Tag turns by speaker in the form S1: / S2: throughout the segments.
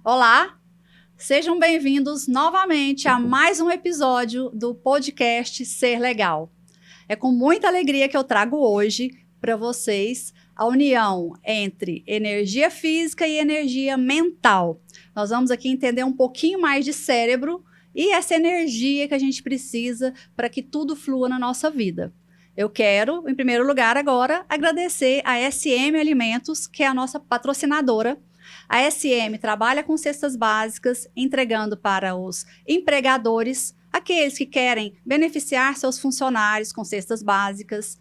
S1: Olá, sejam bem-vindos novamente a mais um episódio do podcast Ser Legal. É com muita alegria que eu trago hoje para vocês a união entre energia física e energia mental. Nós vamos aqui entender um pouquinho mais de cérebro e essa energia que a gente precisa para que tudo flua na nossa vida. Eu quero, em primeiro lugar, agora agradecer a SM Alimentos, que é a nossa patrocinadora. A SM trabalha com cestas básicas, entregando para os empregadores, aqueles que querem beneficiar seus funcionários com cestas básicas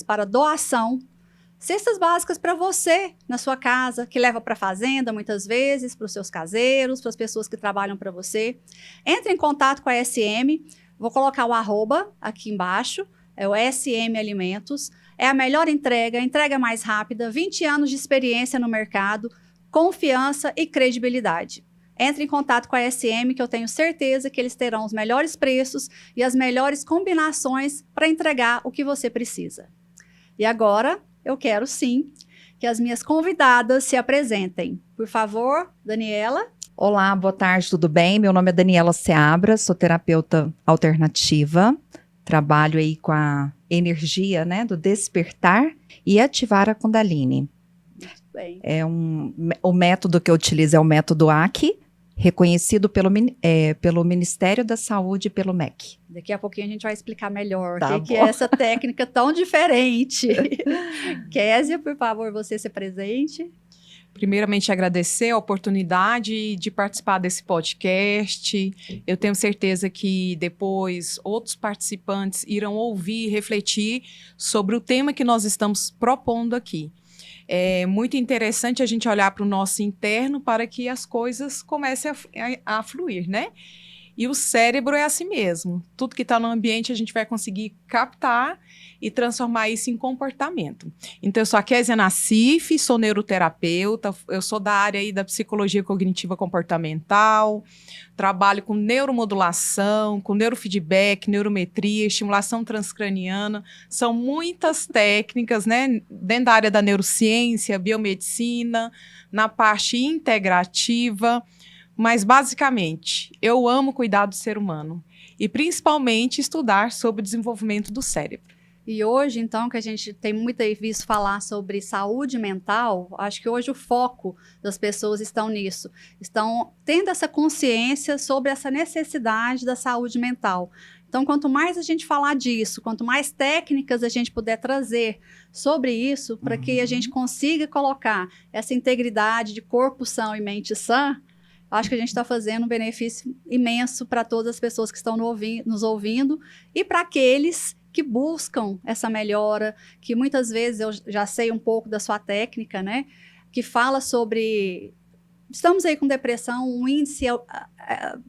S1: para doação, cestas básicas para você na sua casa, que leva para a fazenda muitas vezes, para os seus caseiros, para as pessoas que trabalham para você. Entre em contato com a SM, vou colocar o @ aqui embaixo, é o SM Alimentos. É a melhor entrega, a entrega mais rápida, 20 anos de experiência no mercado, confiança e credibilidade. Entre em contato com a SM, que eu tenho certeza que eles terão os melhores preços e as melhores combinações para entregar o que você precisa. E agora, eu quero sim que as minhas convidadas se apresentem. Por favor, Daniela.
S2: Olá, boa tarde, tudo bem? Meu nome é Daniela Seabra, sou terapeuta alternativa. Trabalho aí com a energia, né, do despertar e ativar a Kundalini.
S1: Bem.
S2: O método que eu utilizo é o método ACI, reconhecido pelo Ministério da Saúde e pelo MEC.
S1: Daqui a pouquinho a gente vai explicar melhor
S2: Tá
S1: o que é essa técnica tão diferente. Késia, por favor, você se presente.
S3: Primeiramente, agradecer a oportunidade de participar desse podcast. Eu tenho certeza que depois outros participantes irão ouvir e refletir sobre o tema que nós estamos propondo aqui. É muito interessante a gente olhar para o nosso interno para que as coisas comecem a fluir, né? E o cérebro é assim mesmo. Tudo que está no ambiente a gente vai conseguir captar e transformar isso em comportamento. Então, eu sou a Késia Nassif, sou neuroterapeuta, eu sou da área aí da psicologia cognitiva comportamental, trabalho com neuromodulação, com neurofeedback, neurometria, estimulação transcraniana. São muitas técnicas, né, dentro da área da neurociência, biomedicina, na parte integrativa. Mas, basicamente, eu amo cuidar do ser humano e, principalmente, estudar sobre o desenvolvimento do cérebro.
S1: E hoje, então, que a gente tem muito visto falar sobre saúde mental, acho que hoje o foco das pessoas estão nisso. Estão tendo essa consciência sobre essa necessidade da saúde mental. Então, quanto mais a gente falar disso, quanto mais técnicas a gente puder trazer sobre isso, para que a gente consiga colocar essa integridade de corpo são e mente sã, acho que a gente está fazendo um benefício imenso para todas as pessoas que estão nos ouvindo e para aqueles que buscam essa melhora, que muitas vezes eu já sei um pouco da sua técnica, né? Que fala sobre... Estamos aí com depressão, um índice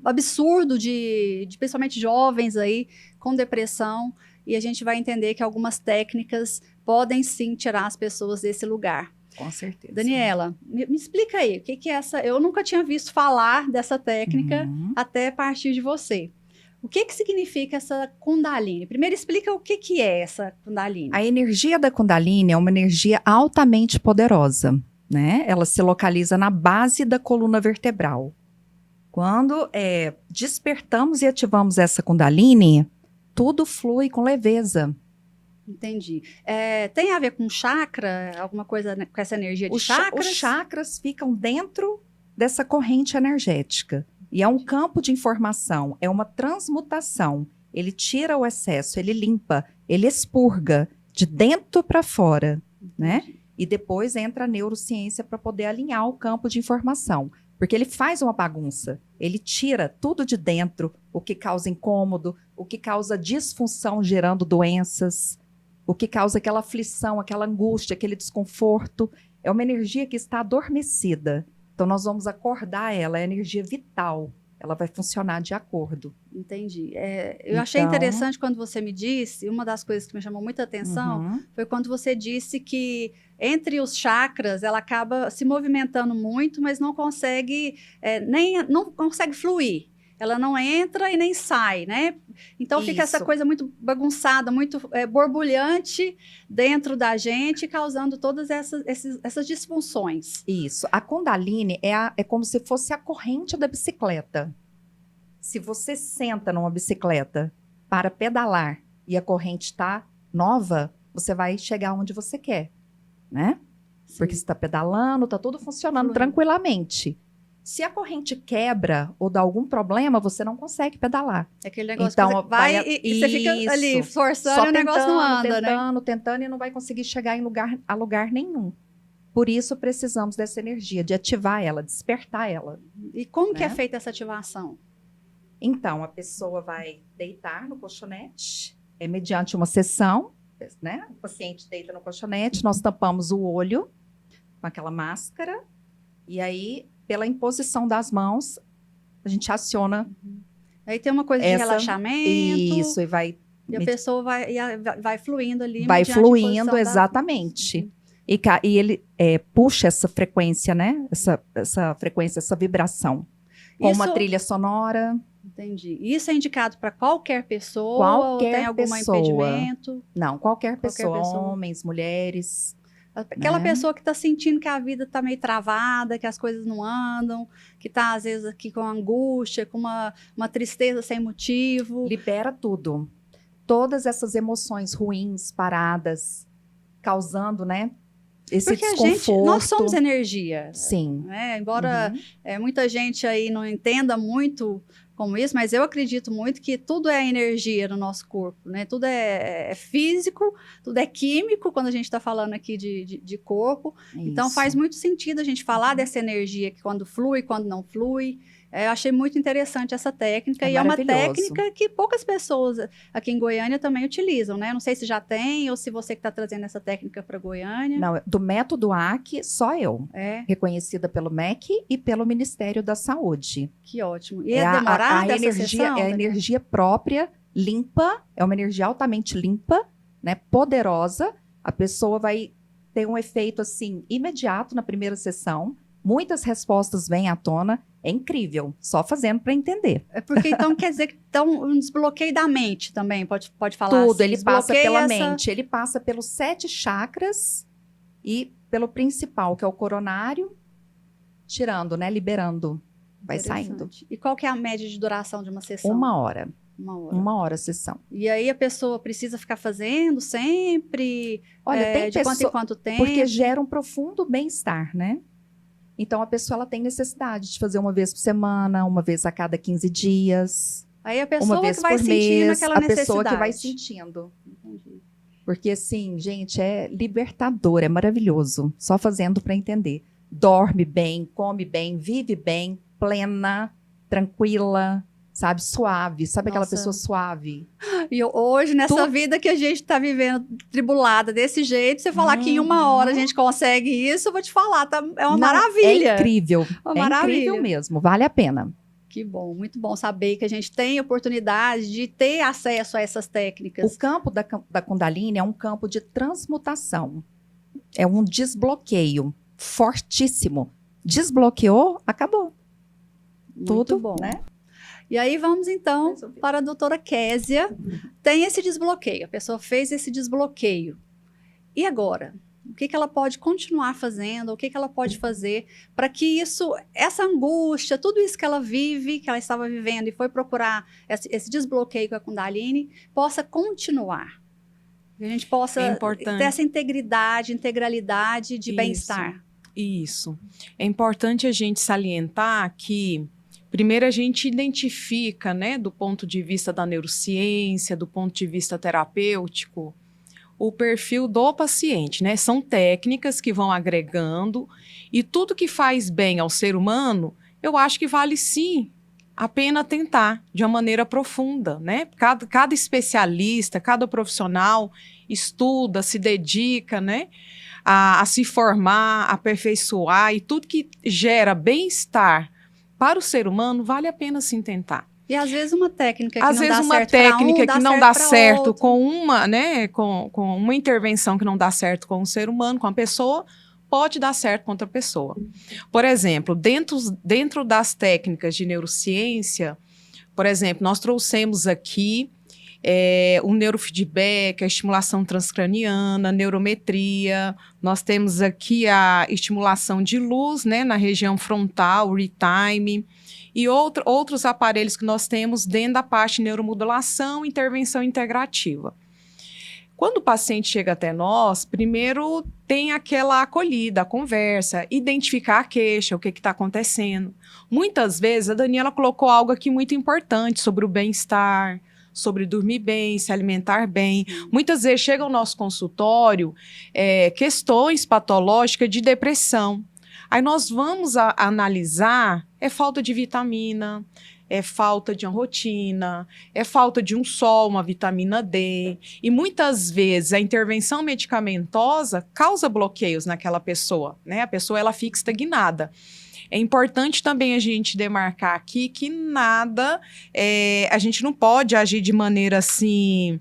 S1: absurdo de principalmente jovens aí com depressão, e a gente vai entender que algumas técnicas podem sim tirar as pessoas desse lugar.
S2: Com certeza.
S1: Daniela, me explica aí, o que é essa... Eu nunca tinha visto falar dessa técnica até a partir de você. O que significa essa Kundalini? Primeiro explica o que é essa Kundalini.
S2: A energia da Kundalini é uma energia altamente poderosa, né? Ela se localiza na base da coluna vertebral. Quando despertamos e ativamos essa Kundalini, tudo flui com leveza.
S1: Entendi. Tem a ver com chakra, alguma coisa com essa energia de chakras?
S2: Os chakras ficam dentro dessa corrente energética. E é um campo de informação, é uma transmutação. Ele tira o excesso, ele limpa, ele expurga de dentro para fora, né? E depois entra a neurociência para poder alinhar o campo de informação. Porque ele faz uma bagunça, ele tira tudo de dentro, o que causa incômodo, o que causa disfunção gerando doenças, o que causa aquela aflição, aquela angústia, aquele desconforto. É uma energia que está adormecida. Então, nós vamos acordar ela, é energia vital. Ela vai funcionar de acordo.
S1: Entendi. Eu achei interessante quando você me disse, uma das coisas que me chamou muita atenção foi quando você disse que entre os chakras ela acaba se movimentando muito, mas não consegue, não consegue fluir. ela não entra e nem sai, né? Então fica essa
S2: Isso.
S1: coisa muito bagunçada, muito borbulhante dentro da gente, causando todas essas disfunções.
S2: Isso. A Kundalini é como se fosse a corrente da bicicleta. Se você senta numa bicicleta para pedalar e a corrente está nova, você vai chegar onde você quer, né?
S1: Sim.
S2: Porque você está pedalando, está tudo funcionando
S1: Fluindo.
S2: tranquilamente. Se a corrente quebra ou dá algum problema, você não consegue pedalar.
S1: É aquele negócio
S2: Então,
S1: que você vai e você fica
S2: isso.
S1: ali forçando
S2: Só
S1: e o negócio não anda, né?
S2: tentando e não vai conseguir chegar a lugar nenhum. Por isso precisamos dessa energia, de ativar ela, despertar ela.
S1: E como que é
S2: Né?
S1: feita essa ativação?
S2: Então, a pessoa vai deitar no colchonete, mediante uma sessão, né? O paciente deita no colchonete, nós tampamos o olho com aquela máscara, e aí, pela imposição das mãos, a gente aciona
S1: Aí tem uma coisa de relaxamento.
S2: isso, e vai
S1: E a pessoa vai fluindo ali.
S2: vai
S1: mediante a
S2: fluindo,
S1: imposição da-
S2: exatamente. E ele puxa essa frequência, né? Essa frequência, essa vibração. Com uma
S1: Isso-
S2: trilha sonora.
S1: Entendi. Isso é indicado para qualquer pessoa? Ou
S2: Qualquer
S1: tem algum
S2: pessoa.
S1: impedimento?
S2: Não, qualquer pessoa,
S1: pessoa.
S2: homens, mulheres.
S1: Aquela
S2: Né?
S1: pessoa que está sentindo que a vida está meio travada, que as coisas não andam, que está, às vezes, aqui com angústia, com uma tristeza sem motivo.
S2: Libera tudo. Todas essas emoções ruins, paradas, causando, né? Esse
S1: Porque
S2: desconforto.
S1: nós somos energia.
S2: Sim.
S1: Né? Embora
S2: Uhum.
S1: muita gente aí não entenda muito como isso, mas eu acredito muito que tudo é energia no nosso corpo, né? Tudo é físico, tudo é químico, quando a gente está falando aqui de corpo. Então
S2: Isso.
S1: faz muito sentido a gente falar dessa energia que quando flui, quando não flui. Eu achei muito interessante essa técnica,
S2: É
S1: e é uma
S2: maravilhoso.
S1: técnica que poucas pessoas aqui em Goiânia também utilizam, né? Não sei se já tem ou se você que está trazendo essa técnica para Goiânia.
S2: Não, do método AC, só eu.
S1: É,
S2: Reconhecida pelo MEC e pelo Ministério da Saúde.
S1: que ótimo. E é demorada essa
S2: energia,
S1: sessão?
S2: é a
S1: Daniela?
S2: energia própria, limpa, é uma energia altamente limpa, né, poderosa. A pessoa vai ter um efeito assim imediato na primeira sessão. Muitas respostas vêm à tona. É incrível, só fazendo para entender.
S1: É porque então quer dizer que então, um desbloqueio da mente também, pode falar
S2: Tudo,
S1: assim.
S2: ele passa
S1: Desbloqueia
S2: pela
S1: essa-
S2: mente, ele passa pelos 7 chakras e pelo principal, que é o coronário, tirando, né, liberando. Vai saindo.
S1: Interessante. E qual que é a média de duração de uma sessão?
S2: 1 hora.
S1: 1 hora.
S2: 1 hora a sessão.
S1: E aí a pessoa precisa ficar fazendo sempre?
S2: Olha, tem
S1: de quanto em
S2: pessoa...
S1: quanto tempo?
S2: Porque gera um profundo bem-estar, né? Então, a pessoa ela tem necessidade de fazer uma vez por semana, uma vez a cada 15 dias,
S1: Aí a
S2: uma
S1: pessoa
S2: vez
S1: que vai
S2: por
S1: sentindo
S2: mês,
S1: aquela
S2: a
S1: necessidade.
S2: pessoa que vai sentindo.
S1: Entendi.
S2: Porque, assim, gente, é libertador, é maravilhoso. Só fazendo para entender. Dorme bem, come bem, vive bem, plena, tranquila, sabe? Suave. Sabe aquela
S1: Nossa.
S2: pessoa suave?
S1: E hoje, nessa
S2: Tu-
S1: vida que a gente está vivendo tribulada desse jeito, você falar que em 1 hora a gente consegue isso, eu vou te falar, é uma
S2: Não,
S1: maravilha.
S2: É incrível.
S1: Uma
S2: É
S1: maravilha.
S2: incrível mesmo. Vale a pena.
S1: Que bom, muito bom saber que a gente tem oportunidade de ter acesso a essas técnicas.
S2: O campo da Kundalini é um campo de transmutação. É um desbloqueio fortíssimo. Desbloqueou, acabou.
S1: Muito
S2: Tudo,
S1: bom.
S2: né?
S1: E aí vamos então
S2: Resolvido.
S1: para a doutora Késia. Tem esse desbloqueio, a pessoa fez esse desbloqueio. E agora? O que ela pode continuar fazendo? O que ela pode fazer para que essa angústia, tudo isso que ela vive, que ela estava vivendo e foi procurar esse desbloqueio com a Kundalini, possa continuar? Que a gente possa
S3: É importante.
S1: ter essa integralidade de
S3: Isso.
S1: bem-estar.
S3: Isso. É importante a gente salientar que, primeiro, a gente identifica, né, do ponto de vista da neurociência, do ponto de vista terapêutico, o perfil do paciente, né? São técnicas que vão agregando e tudo que faz bem ao ser humano, eu acho que vale sim a pena tentar de uma maneira profunda, né? Cada especialista, cada profissional estuda, se dedica, né? A se formar, aperfeiçoar, e tudo que gera bem-estar para o ser humano vale a pena sim tentar.
S1: E às vezes uma técnica que
S3: Às
S1: não
S3: vezes
S1: dá
S3: uma
S1: certo pra
S3: técnica que não dá
S1: pra
S3: certo
S1: outro.
S3: com uma, né, com uma intervenção que não dá certo com um ser humano, com a pessoa, pode dar certo com outra pessoa. Por exemplo, dentro das técnicas de neurociência, Por exemplo, nós trouxemos aqui o neurofeedback, a estimulação transcraniana, a neurometria. Nós temos aqui a estimulação de luz, né, na região frontal, o ReTime, e outros aparelhos que nós temos dentro da parte de neuromodulação e intervenção integrativa. Quando o paciente chega até nós, primeiro tem aquela acolhida, a conversa, identificar a queixa, o que está acontecendo. Muitas vezes, a Daniela colocou algo aqui muito importante sobre o bem-estar, sobre dormir bem, se alimentar bem. Muitas vezes chega ao nosso consultório questões patológicas de depressão. Aí nós vamos analisar, falta de vitamina, falta de uma rotina, falta de um sol, uma vitamina D. E muitas vezes a intervenção medicamentosa causa bloqueios naquela pessoa, né? A pessoa ela fica estagnada. É importante também a gente demarcar aqui que nada, a gente não pode agir de maneira assim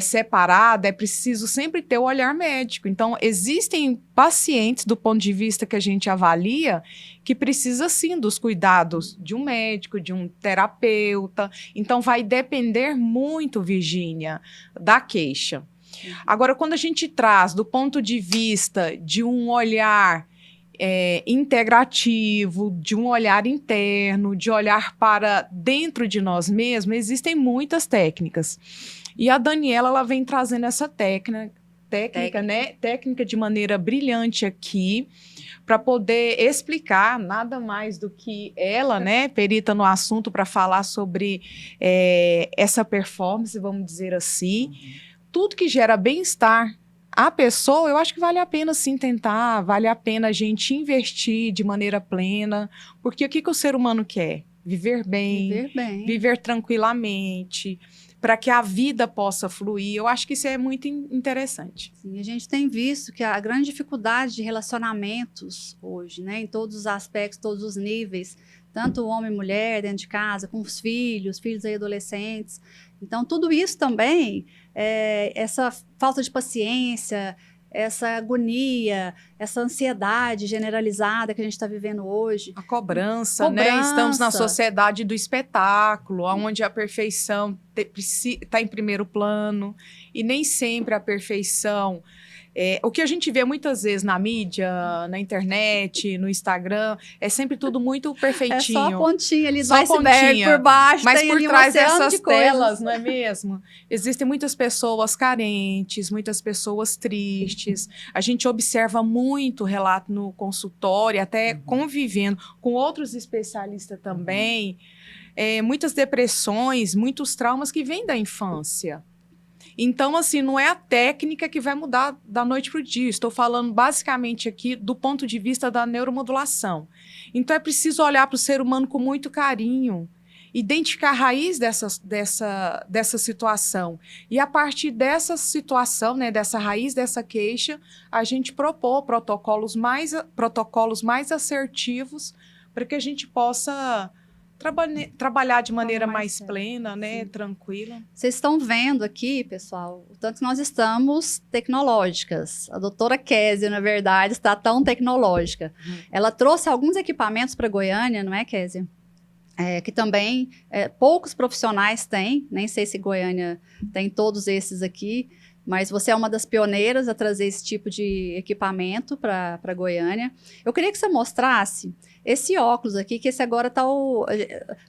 S3: separada, é preciso sempre ter o olhar médico. Então, existem pacientes, do ponto de vista que a gente avalia, que precisa sim dos cuidados de um médico, de um terapeuta. Então, vai depender muito, Virgínia, da queixa. Agora, quando a gente traz do ponto de vista de um olhar integrativo, de um olhar interno, de olhar para dentro de nós mesmos, existem muitas técnicas. E a Daniela, ela vem trazendo essa técnica de maneira brilhante aqui, para poder explicar, nada mais do que ela, né, perita no assunto, para falar sobre essa performance, vamos dizer assim. Tudo que gera bem-estar a pessoa, eu acho que vale a pena sim tentar, vale a pena a gente investir de maneira plena, porque o que o ser humano quer? Viver bem, viver tranquilamente, para que a vida possa fluir. Eu acho que isso é muito interessante.
S1: Sim, a gente tem visto que a grande dificuldade de relacionamentos hoje, né, em todos os aspectos, todos os níveis, tanto homem e mulher dentro de casa, com os filhos aí adolescentes. Então, tudo isso também, essa falta de paciência, essa agonia, essa ansiedade generalizada que a gente está vivendo hoje.
S3: A cobrança, né? Estamos na sociedade do espetáculo, onde a perfeição está em primeiro plano, e nem sempre a perfeição... o que a gente vê muitas vezes na mídia, na internet, no Instagram, é sempre tudo muito perfeitinho.
S1: É só a pontinha ali do iceberg, por baixo,
S3: mas
S1: tem
S3: por
S1: ali
S3: trás dessas
S1: de
S3: telas, não é mesmo? Existem muitas pessoas carentes, muitas pessoas tristes. A gente observa muito relato no consultório, até convivendo com outros especialistas também. Muitas depressões, muitos traumas que vêm da infância. Então, assim, não é a técnica que vai mudar da noite para o dia. Estou falando basicamente aqui do ponto de vista da neuromodulação. Então, é preciso olhar para o ser humano com muito carinho, identificar a raiz dessa situação. E a partir dessa situação, né, dessa raiz, dessa queixa, a gente propor protocolos mais assertivos para que a gente possa... trabalhar de maneira mais plena, né, tranquila.
S1: Vocês estão vendo aqui, pessoal, o tanto que nós estamos tecnológicas. A doutora Kézia, na verdade, está tão tecnológica. Ela trouxe alguns equipamentos para Goiânia, não é, Kézia? Que também poucos profissionais têm, nem sei se Goiânia tem todos esses aqui, mas você é uma das pioneiras a trazer esse tipo de equipamento para Goiânia. Eu queria que você mostrasse esse óculos aqui, que esse agora está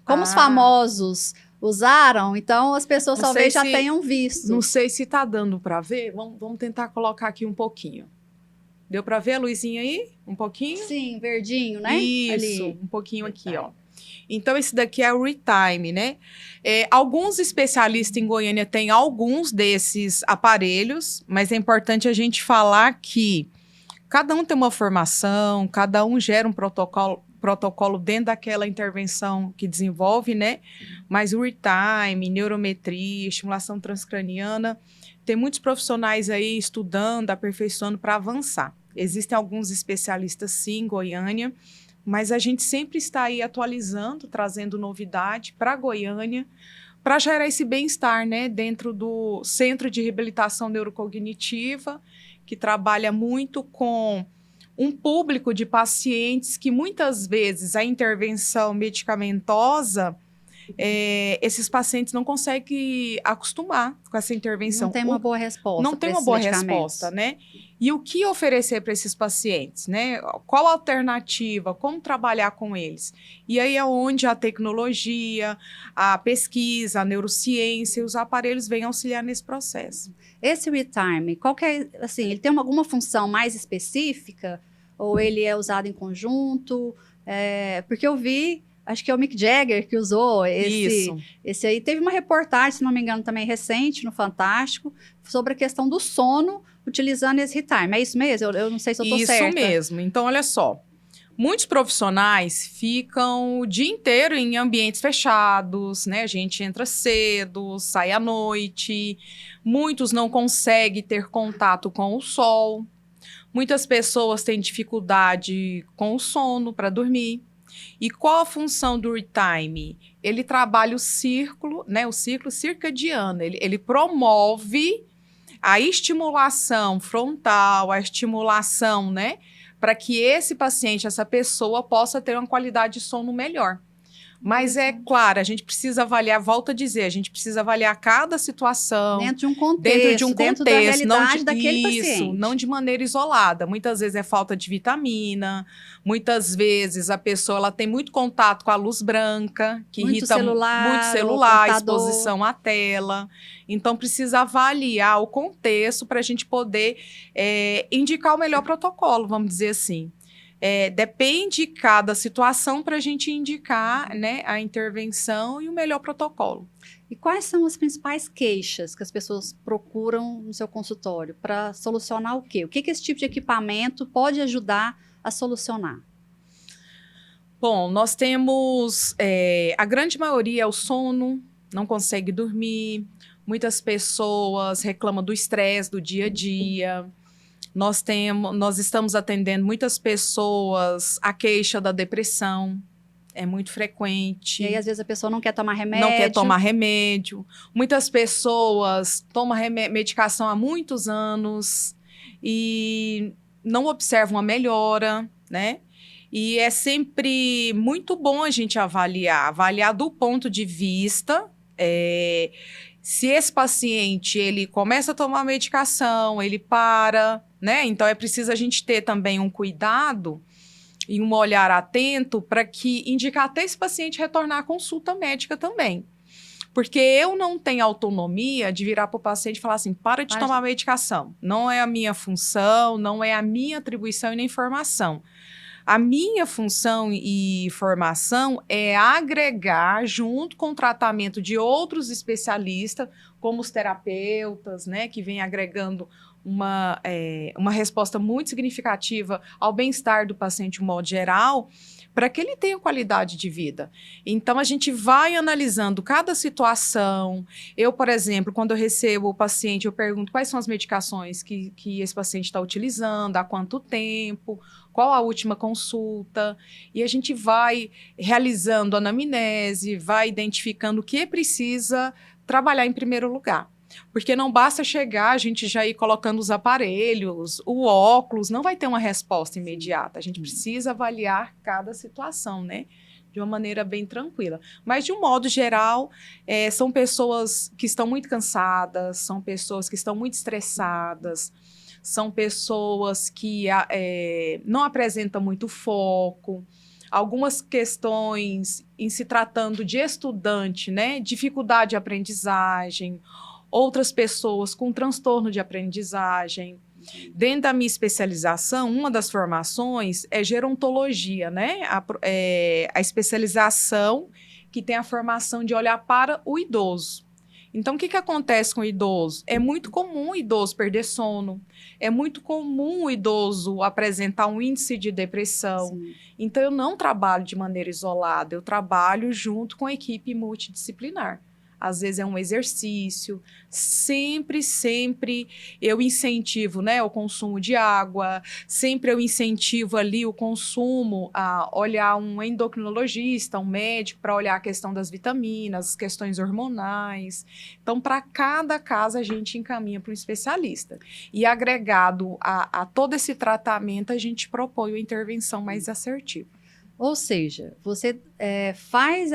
S1: como os famosos usaram, então as pessoas talvez já tenham visto.
S3: Não sei se está dando para ver, vamos tentar colocar aqui um pouquinho. Deu para ver a luzinha aí? Um pouquinho?
S1: Sim, verdinho, né?
S3: Isso, ali. Um pouquinho aqui, ó. Então, esse daqui é o ReTime, né? Alguns especialistas em Goiânia têm alguns desses aparelhos, mas é importante a gente falar que cada um tem uma formação, cada um gera um protocolo dentro daquela intervenção que desenvolve, né? Mas o ReTime, neurometria, estimulação transcraniana, tem muitos profissionais aí estudando, aperfeiçoando para avançar. Existem alguns especialistas, sim, em Goiânia, mas a gente sempre está aí atualizando, trazendo novidade para Goiânia, para gerar esse bem-estar, né, dentro do Centro de Reabilitação Neurocognitiva, que trabalha muito com um público de pacientes que muitas vezes a intervenção medicamentosa esses pacientes não conseguem acostumar com essa intervenção.
S1: Não tem uma boa resposta.
S3: Não tem uma boa resposta, né? E o que oferecer para esses pacientes, né? Qual a alternativa? Como trabalhar com eles? E aí é onde a tecnologia, a pesquisa, a neurociência e os aparelhos vêm auxiliar nesse processo.
S1: Esse ReTime, qual que é, assim, ele tem alguma função mais específica? Ou ele é usado em conjunto? Porque eu vi, acho que é o Mick Jagger que usou esse aí. Teve uma reportagem, se não me engano, também recente, no Fantástico, sobre a questão do sono, utilizando esse ReTime. É isso mesmo? Eu não sei se eu estou certa.
S3: Isso mesmo. Então, olha só. Muitos profissionais ficam o dia inteiro em ambientes fechados, né? A gente entra cedo, sai à noite. Muitos não conseguem ter contato com o sol. Muitas pessoas têm dificuldade com o sono para dormir. E qual a função do ReTime? Ele trabalha o ciclo circadiano. Ele promove a estimulação frontal, a estimulação, né? Para que esse paciente, essa pessoa, possa ter uma qualidade de sono melhor. Mas é claro, a gente precisa avaliar, volto a dizer, a gente precisa avaliar cada situação.
S1: Dentro de um contexto, dentro da realidade daquele paciente.
S3: Não de maneira isolada. Muitas vezes é falta de vitamina, muitas vezes a pessoa ela tem muito contato com a luz branca, que irrita muito celular, exposição à tela. Então, precisa avaliar o contexto para a gente poder indicar o melhor protocolo, vamos dizer assim. Depende de cada situação para a gente indicar, né, a intervenção e o melhor protocolo.
S1: E quais são as principais queixas que as pessoas procuram no seu consultório para solucionar o quê? O que esse tipo de equipamento pode ajudar a solucionar?
S3: Bom, nós temos a grande maioria é o sono, não consegue dormir. Muitas pessoas reclamam do estresse do dia a dia. Nós estamos atendendo muitas pessoas a queixa da depressão, é muito frequente.
S1: E aí, às vezes, a pessoa não quer tomar remédio.
S3: Não quer tomar remédio. Muitas pessoas tomam medicação há muitos anos e não observam a melhora, né? E é sempre muito bom a gente avaliar do ponto de vista... Se esse paciente, ele começa a tomar medicação, ele para, né? Então, é preciso a gente ter também um cuidado e um olhar atento para que indicar até esse paciente retornar à consulta médica também. Porque eu não tenho autonomia de virar para o paciente e falar assim, para de tomar medicação. Não é a minha função, não é a minha atribuição e nem formação. A minha função e formação é agregar, junto com o tratamento de outros especialistas, como os terapeutas, né, que vêm agregando uma resposta muito significativa ao bem-estar do paciente de um modo geral, para que ele tenha qualidade de vida. Então, a gente vai analisando cada situação. Eu, por exemplo, quando eu recebo o paciente, eu pergunto quais são as medicações que esse paciente está utilizando, há quanto tempo, qual a última consulta, e a gente vai realizando a anamnese, vai identificando o que precisa trabalhar em primeiro lugar. Porque não basta chegar, a gente já ir colocando os aparelhos, o óculos, não vai ter uma resposta imediata. A gente precisa avaliar cada situação, né? De uma maneira bem tranquila. Mas, de um modo geral, são pessoas que estão muito cansadas, são pessoas que estão muito estressadas, são pessoas que não apresentam muito foco. Algumas questões em se tratando de estudante, né? Dificuldade de aprendizagem. Outras pessoas com transtorno de aprendizagem. Dentro da minha especialização, uma das formações é gerontologia, né? A especialização que tem a formação de olhar para o idoso. Então, o que acontece com o idoso? É muito comum o idoso perder sono, é muito comum o idoso apresentar um índice de depressão. Sim. Então, eu não trabalho de maneira isolada, eu trabalho junto com a equipe multidisciplinar. Às vezes é um exercício, sempre eu incentivo, né, o consumo de água, sempre eu incentivo ali o consumo, a olhar um endocrinologista, um médico, para olhar a questão das vitaminas, questões hormonais. Então, para cada caso, a gente encaminha para um especialista. E agregado a todo esse tratamento, a gente propõe uma intervenção mais assertiva.
S1: Ou seja, você faz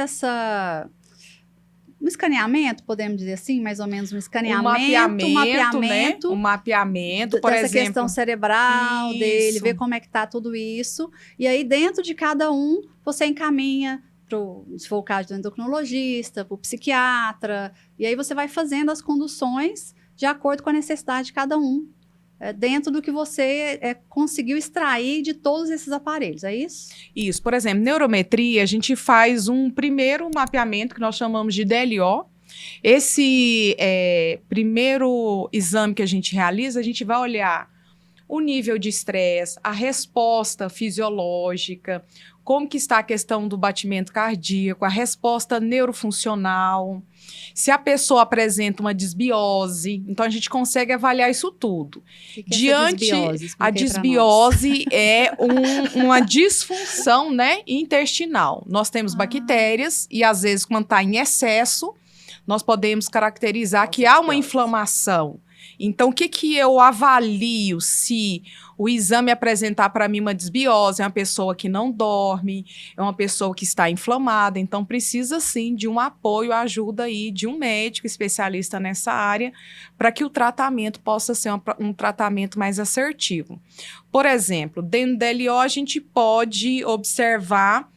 S1: um escaneamento, podemos dizer assim, mais ou menos um
S3: Um
S1: escaneamento,
S3: mapeamento, né? Um mapeamento, por
S1: dessa
S3: exemplo.
S1: questão cerebral dele,
S3: Isso.
S1: ver como é que tá tudo isso. E aí, dentro de cada um, você encaminha se for o caso do endocrinologista, para o psiquiatra, e aí você vai fazendo as conduções de acordo com a necessidade de cada um, dentro do que você conseguiu extrair de todos esses aparelhos, é isso?
S3: Isso, por exemplo, neurometria, a gente faz um primeiro mapeamento que nós chamamos de DLO. Esse primeiro exame que a gente realiza, a gente vai olhar o nível de estresse, a resposta fisiológica, como que está a questão do batimento cardíaco, a resposta neurofuncional, se a pessoa apresenta uma desbiose. Então, a gente consegue avaliar isso tudo.
S1: Que é essa desbiose? Explica
S3: A
S1: aí pra nós.
S3: desbiose é uma disfunção, né, intestinal. Nós temos bactérias e, às vezes, quando está em excesso, nós podemos caracterizar que há uma inflamação. Então, o que eu avalio se o exame apresentar para mim uma desbiose? É uma pessoa que não dorme, é uma pessoa que está inflamada. Então, precisa, sim, de um apoio, ajuda aí de um médico especialista nessa área para que o tratamento possa ser um tratamento mais assertivo. Por exemplo, dentro da LO, a gente pode observar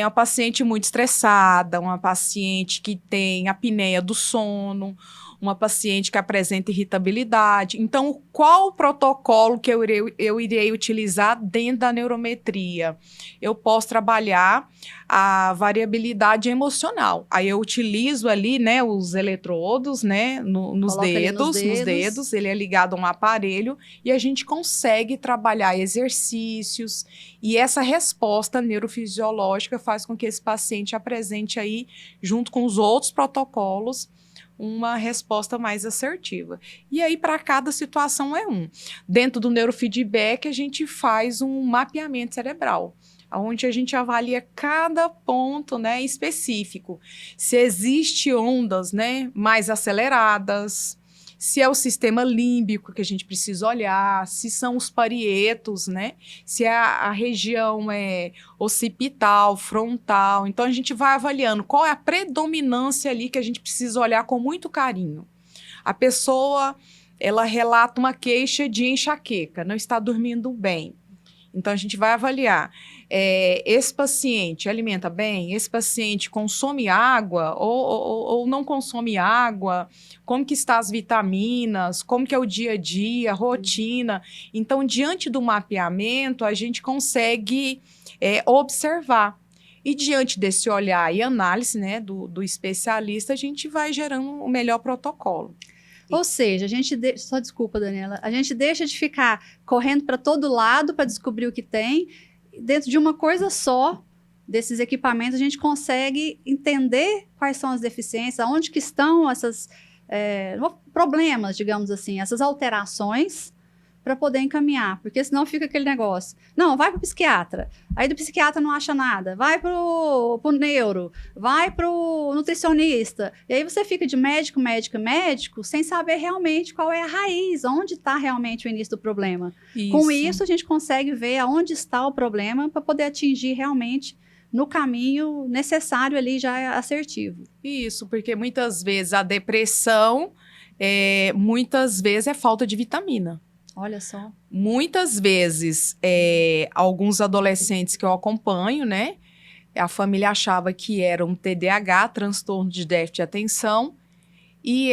S3: uma paciente muito estressada, uma paciente que tem apneia do sono, uma paciente que apresenta irritabilidade. Então, qual o protocolo que eu irei utilizar dentro da neurometria? Eu posso trabalhar a variabilidade emocional. Aí eu utilizo ali, né, os eletrodos, né, nos dedos. Ele é ligado a um aparelho e a gente consegue trabalhar exercícios e essa resposta neurofisiológica faz com que esse paciente apresente aí, junto com os outros protocolos, uma resposta mais assertiva. E aí, para cada situação é um. Dentro do neurofeedback, a gente faz um mapeamento cerebral, onde a gente avalia cada ponto, né, específico. Se existe ondas, né, mais aceleradas, se é o sistema límbico que a gente precisa olhar, se são os parietos, né? Se a região é occipital, frontal. Então, a gente vai avaliando qual é a predominância ali que a gente precisa olhar com muito carinho. A pessoa, ela relata uma queixa de enxaqueca, não está dormindo bem. Então, a gente vai avaliar, esse paciente alimenta bem? Esse paciente consome água ou não consome água? Como que estão as vitaminas? Como que é o dia a dia, a rotina? Então, diante do mapeamento, a gente consegue observar. E diante desse olhar e análise, né, do especialista, a gente vai gerando o melhor protocolo.
S1: Ou seja, só desculpa, Daniela, a gente deixa de ficar correndo para todo lado para descobrir o que tem. Dentro de uma coisa só, desses equipamentos, a gente consegue entender quais são as deficiências, onde que estão esses problemas, digamos assim, essas alterações, para poder encaminhar, porque senão fica aquele negócio. Não, vai para o psiquiatra. Aí do psiquiatra não acha nada. Vai para o neuro. Vai para o nutricionista. E aí você fica de médico, sem saber realmente qual é a raiz, onde está realmente o início do problema.
S3: Isso.
S1: Com isso, a gente consegue ver aonde está o problema para poder atingir realmente no caminho necessário ali, já assertivo.
S3: Isso, porque muitas vezes a depressão, muitas vezes é falta de vitamina.
S1: Olha só.
S3: Muitas vezes, alguns adolescentes que eu acompanho, né? A família achava que era um TDAH, transtorno de déficit de atenção, e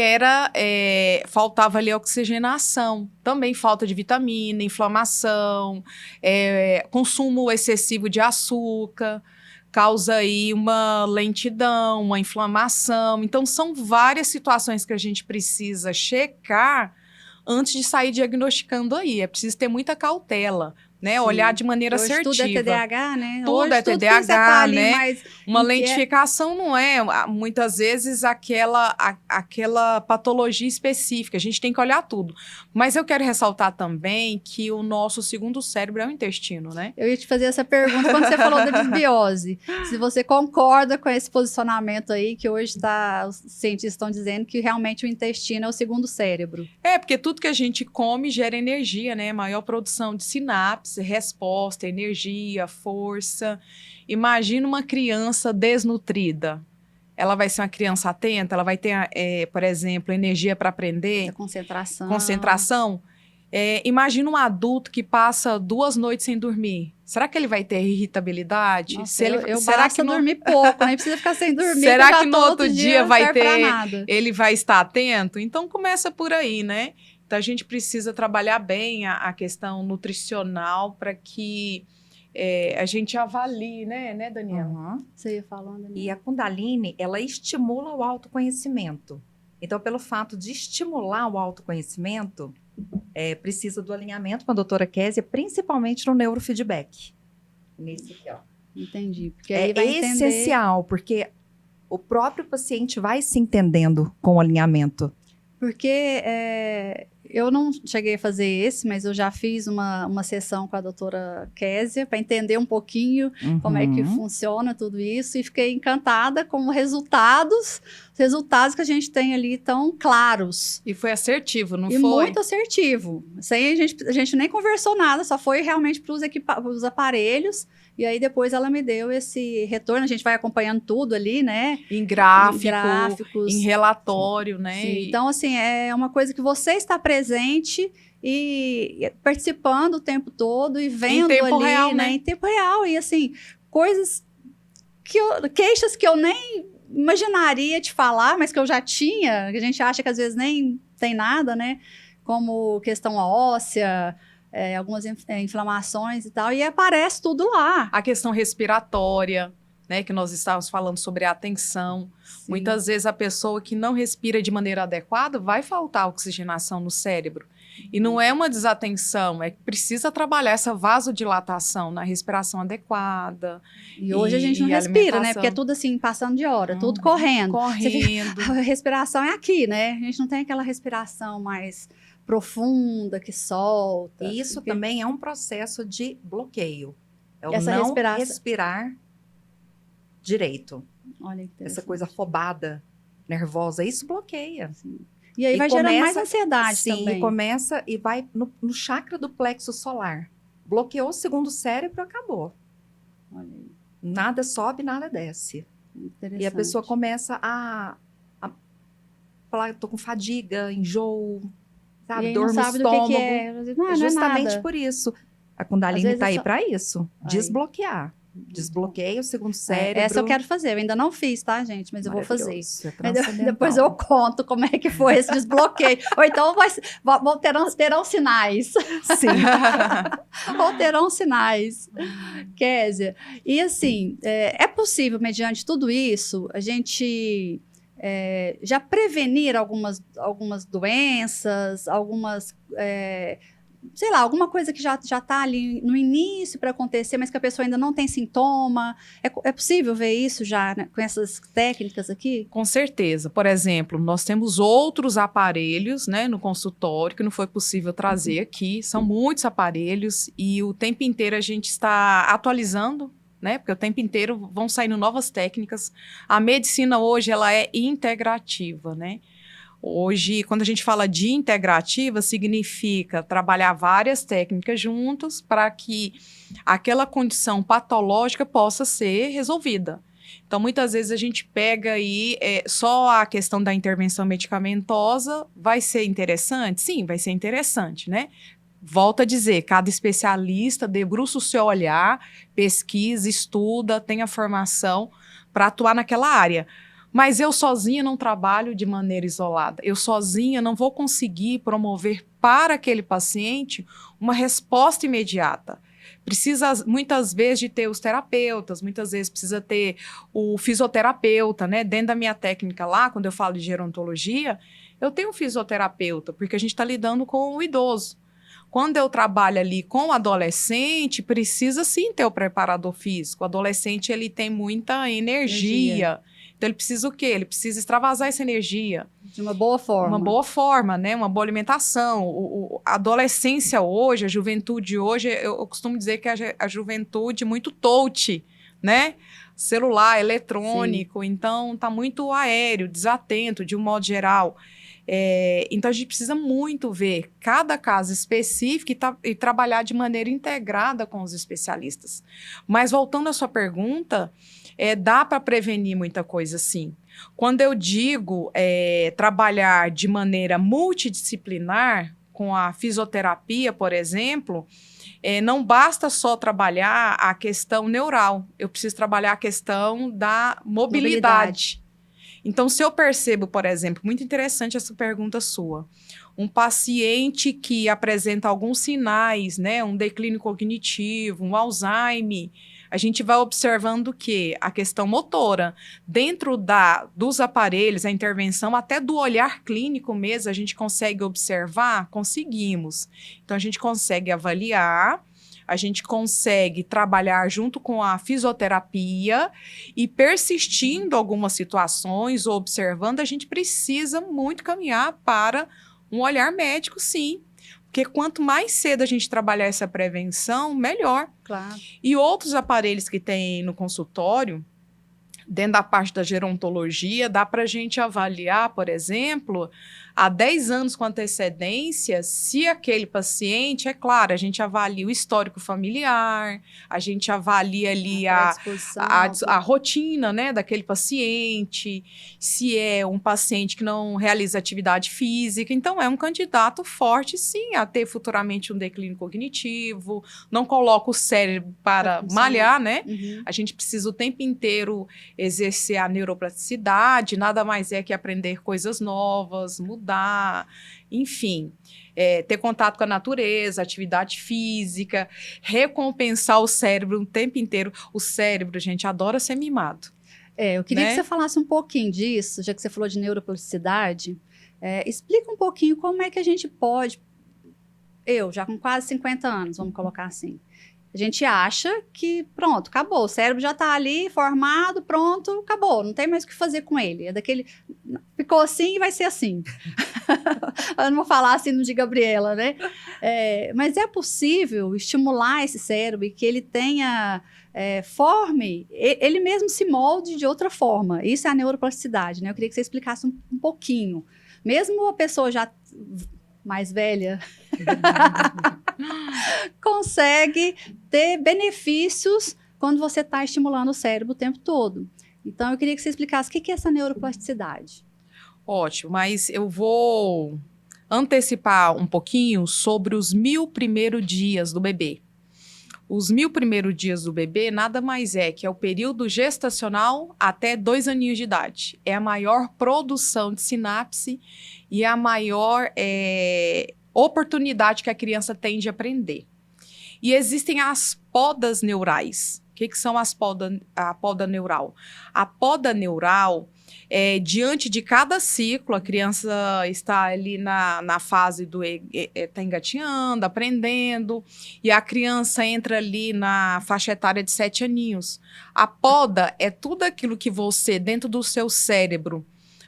S3: faltava ali oxigenação. Também falta de vitamina, inflamação, consumo excessivo de açúcar, causa aí uma lentidão, uma inflamação. Então, são várias situações que a gente precisa checar antes de sair diagnosticando aí. É preciso ter muita cautela, né? Sim. Olhar de maneira
S1: hoje
S3: assertiva.
S1: Tudo é TDAH, né?
S3: Tudo
S1: hoje,
S3: é TDAH,
S1: tá
S3: né? Uma lentificação não é, muitas vezes, aquela patologia específica. A gente tem que olhar tudo. Mas eu quero ressaltar também que o nosso segundo cérebro é o intestino, né?
S1: Eu ia te fazer essa pergunta quando você falou da desbiose. Se você concorda com esse posicionamento aí, que hoje os cientistas estão dizendo que realmente o intestino é o segundo cérebro.
S3: Porque tudo que a gente come gera energia, né? Maior produção de sinapse, resposta, energia, força. Imagina uma criança desnutrida. ela vai ser uma criança atenta, ela vai ter, por exemplo, energia para aprender, concentração. Imagina um adulto que passa 2 noites sem dormir. Será que ele vai ter irritabilidade?
S1: Nossa,
S3: será
S1: basta dormir pouco, nem precisa ficar sem dormir.
S3: Será que no outro dia vai ter,
S1: nada.
S3: ele vai estar atento? Então começa por aí, né? Então a gente precisa trabalhar bem a questão nutricional para que a gente avalie, né, Daniela?
S2: Uhum.
S1: Você ia falando, Daniela.
S2: E a Kundalini, ela estimula o autoconhecimento. Então, pelo fato de estimular o autoconhecimento, precisa do alinhamento com a doutora Kézia, principalmente no neurofeedback. Nesse aqui, ó.
S1: Entendi. Porque aí vai entender...
S2: essencial, porque o próprio paciente vai se entendendo com o alinhamento.
S1: Porque eu não cheguei a fazer esse, mas eu já fiz uma sessão com a doutora Kézia para entender um pouquinho como é que funciona tudo isso e fiquei encantada com os resultados que a gente tem ali tão claros.
S3: E foi assertivo, não
S1: foi? E muito assertivo. Sem a gente nem conversou nada, só foi realmente para os aparelhos. E aí depois ela me deu esse retorno, a gente vai acompanhando tudo ali, né?
S3: Em gráficos, em relatório, né?
S1: Sim. Então, assim, é uma coisa que você está presente e participando o tempo todo e vendo
S3: em tempo
S1: ali,
S3: real,
S1: né? Em tempo real. E assim, queixas que eu nem imaginaria te falar, mas que eu já tinha, que a gente acha que às vezes nem tem nada, né? Como questão óssea, algumas inflamações e tal, e aparece tudo lá.
S3: A questão respiratória, né, que nós estávamos falando sobre a atenção. Sim. Muitas vezes a pessoa que não respira de maneira adequada vai faltar oxigenação no cérebro. E não é uma desatenção, é que precisa trabalhar essa vasodilatação na respiração adequada.
S1: E hoje a gente não respira, né? Porque é tudo assim, passando de hora, tudo correndo.
S3: Correndo.
S1: A respiração é aqui, né? A gente não tem aquela respiração mais profunda, que solta.
S2: E isso também é um processo de bloqueio. É o
S1: essa
S2: não respirar direito.
S1: Olha que
S2: essa coisa afobada, nervosa, isso bloqueia.
S1: Sim. E aí vai gerando mais ansiedade também.
S2: Sim, e começa e vai no chakra do plexo solar. Bloqueou o segundo cérebro, acabou.
S1: Olha aí.
S2: Nada sobe, nada desce. E a pessoa começa a falar, tô com fadiga, enjoo, sabe? Dor no estômago.
S1: Não,
S2: justamente
S1: não é nada.
S2: Por isso. A Kundalini está aí para isso. Desbloquear. Desbloqueia o segundo cérebro.
S1: Essa eu quero fazer. Eu ainda não fiz, tá, gente? Mas eu vou fazer.
S2: É
S1: depois eu conto como é que foi esse desbloqueio. Ou então terão sinais.
S2: Sim.
S1: Ou terão sinais. Kézia. E assim, é possível, mediante tudo isso, a gente já prevenir algumas doenças, algumas... sei lá, alguma coisa que já está ali no início para acontecer, mas que a pessoa ainda não tem sintoma. É possível ver isso já, né, com essas técnicas aqui?
S3: Com certeza. Por exemplo, nós temos outros aparelhos, né, no consultório que não foi possível trazer aqui. São muitos aparelhos e o tempo inteiro a gente está atualizando, né, porque o tempo inteiro vão saindo novas técnicas. A medicina hoje ela é integrativa, né? Hoje, quando a gente fala de integrativa, significa trabalhar várias técnicas juntas para que aquela condição patológica possa ser resolvida. Então, muitas vezes a gente pega aí só a questão da intervenção medicamentosa, vai ser interessante? Sim, vai ser interessante, né? Volto a dizer, cada especialista debruça o seu olhar, pesquisa, estuda, tem a formação para atuar naquela área. Mas eu sozinha não trabalho de maneira isolada. Eu sozinha não vou conseguir promover para aquele paciente uma resposta imediata. Precisa, muitas vezes, de ter os terapeutas, muitas vezes precisa ter o fisioterapeuta, né? Dentro da minha técnica lá, quando eu falo de gerontologia, eu tenho um fisioterapeuta, porque a gente está lidando com o idoso. Quando eu trabalho ali com o adolescente, precisa sim ter o preparador físico. O adolescente, ele tem muita energia. Então, ele precisa o quê? Ele precisa extravasar essa energia.
S1: De uma boa forma.
S3: Uma boa forma, né? Uma boa alimentação. A adolescência hoje, a juventude hoje, eu costumo dizer que a juventude muito touch, né? Celular, eletrônico. Sim. Então, tá muito aéreo, desatento, de um modo geral. Então, a gente precisa muito ver cada caso específico e trabalhar de maneira integrada com os especialistas. Mas, voltando à sua pergunta... dá para prevenir muita coisa, sim. Quando eu digo trabalhar de maneira multidisciplinar, com a fisioterapia, por exemplo, não basta só trabalhar a questão neural, eu preciso trabalhar a questão da mobilidade. Então, se eu percebo, por exemplo, muito interessante essa pergunta sua, um paciente que apresenta alguns sinais, né, um declínio cognitivo, um Alzheimer, a gente vai observando o quê? A questão motora. Dentro dos aparelhos, a intervenção, até do olhar clínico mesmo, a gente consegue observar? Conseguimos. Então, a gente consegue avaliar, a gente consegue trabalhar junto com a fisioterapia e persistindo algumas situações ou observando, a gente precisa muito caminhar para um olhar médico, sim. Porque quanto mais cedo a gente trabalhar essa prevenção, melhor.
S1: Claro.
S3: E outros aparelhos que tem no consultório, dentro da parte da gerontologia, dá para a gente avaliar, por exemplo, há 10 anos com antecedência, se aquele paciente, é claro, a gente avalia o histórico familiar, a gente avalia ali a rotina, né, daquele paciente, se é um paciente que não realiza atividade física, então é um candidato forte, sim, a ter futuramente um declínio cognitivo, não coloca o cérebro para malhar, né?
S1: Uhum.
S3: A gente precisa o tempo inteiro exercer a neuroplasticidade, nada mais é que aprender coisas novas, mudar, enfim, ter contato com a natureza, atividade física, recompensar o cérebro o tempo inteiro. O cérebro, gente, adora ser mimado.
S1: Eu queria que você falasse um pouquinho disso, já que você falou de neuroplasticidade. Explica um pouquinho como é que a gente pode... Eu, já com quase 50 anos, vamos colocar assim. A gente acha que, pronto, acabou. O cérebro já está ali, formado, pronto, acabou. Não tem mais o que fazer com ele. É daquele... Ficou assim e vai ser assim. Eu não vou falar assim no de Gabriela, né? Mas é possível estimular esse cérebro e que ele tenha... forme, ele mesmo se molde de outra forma. Isso é a neuroplasticidade, né? Eu queria que você explicasse um pouquinho. Mesmo a pessoa já mais velha... consegue ter benefícios quando você está estimulando o cérebro o tempo todo. Então, eu queria que você explicasse o que é essa neuroplasticidade.
S3: Ótimo, mas eu vou antecipar um pouquinho sobre os 1000 primeiros dias do bebê. Os 1000 primeiros dias do bebê nada mais é que é o período gestacional até 2 aninhos de idade. É a maior produção de sinapse e a maior oportunidade que a criança tem de aprender. E existem as podas neurais. O que são a poda neural? A poda neural diante de cada ciclo, a criança está ali na fase do está engatinhando, aprendendo, e a criança entra ali na faixa etária de 7 aninhos. A poda é tudo aquilo que você, dentro do seu cérebro,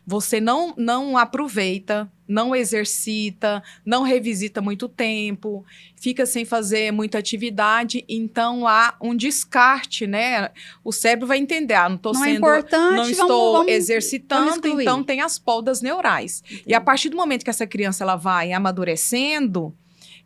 S3: você não aproveita, não exercita, não revisita muito tempo, fica sem fazer muita atividade, então há um descarte, né? O cérebro vai entender, não estou exercitando, então tem as podas neurais. Entendi. E a partir do momento que essa criança ela vai amadurecendo,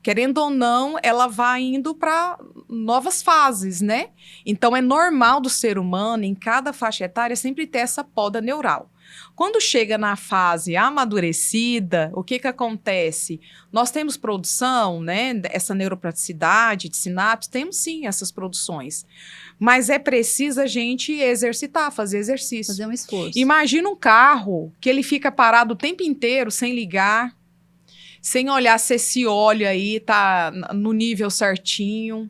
S3: querendo ou não, ela vai indo para novas fases, né? Então é normal do ser humano, em cada faixa etária, sempre ter essa poda neural. Quando chega na fase amadurecida, o que acontece? Nós temos produção, né, essa neuroplasticidade de sinapse, temos sim essas produções. Mas é preciso a gente exercitar, fazer exercício.
S1: Fazer um esforço.
S3: Imagina um carro que ele fica parado o tempo inteiro sem ligar, sem olhar se esse óleo aí tá no nível certinho,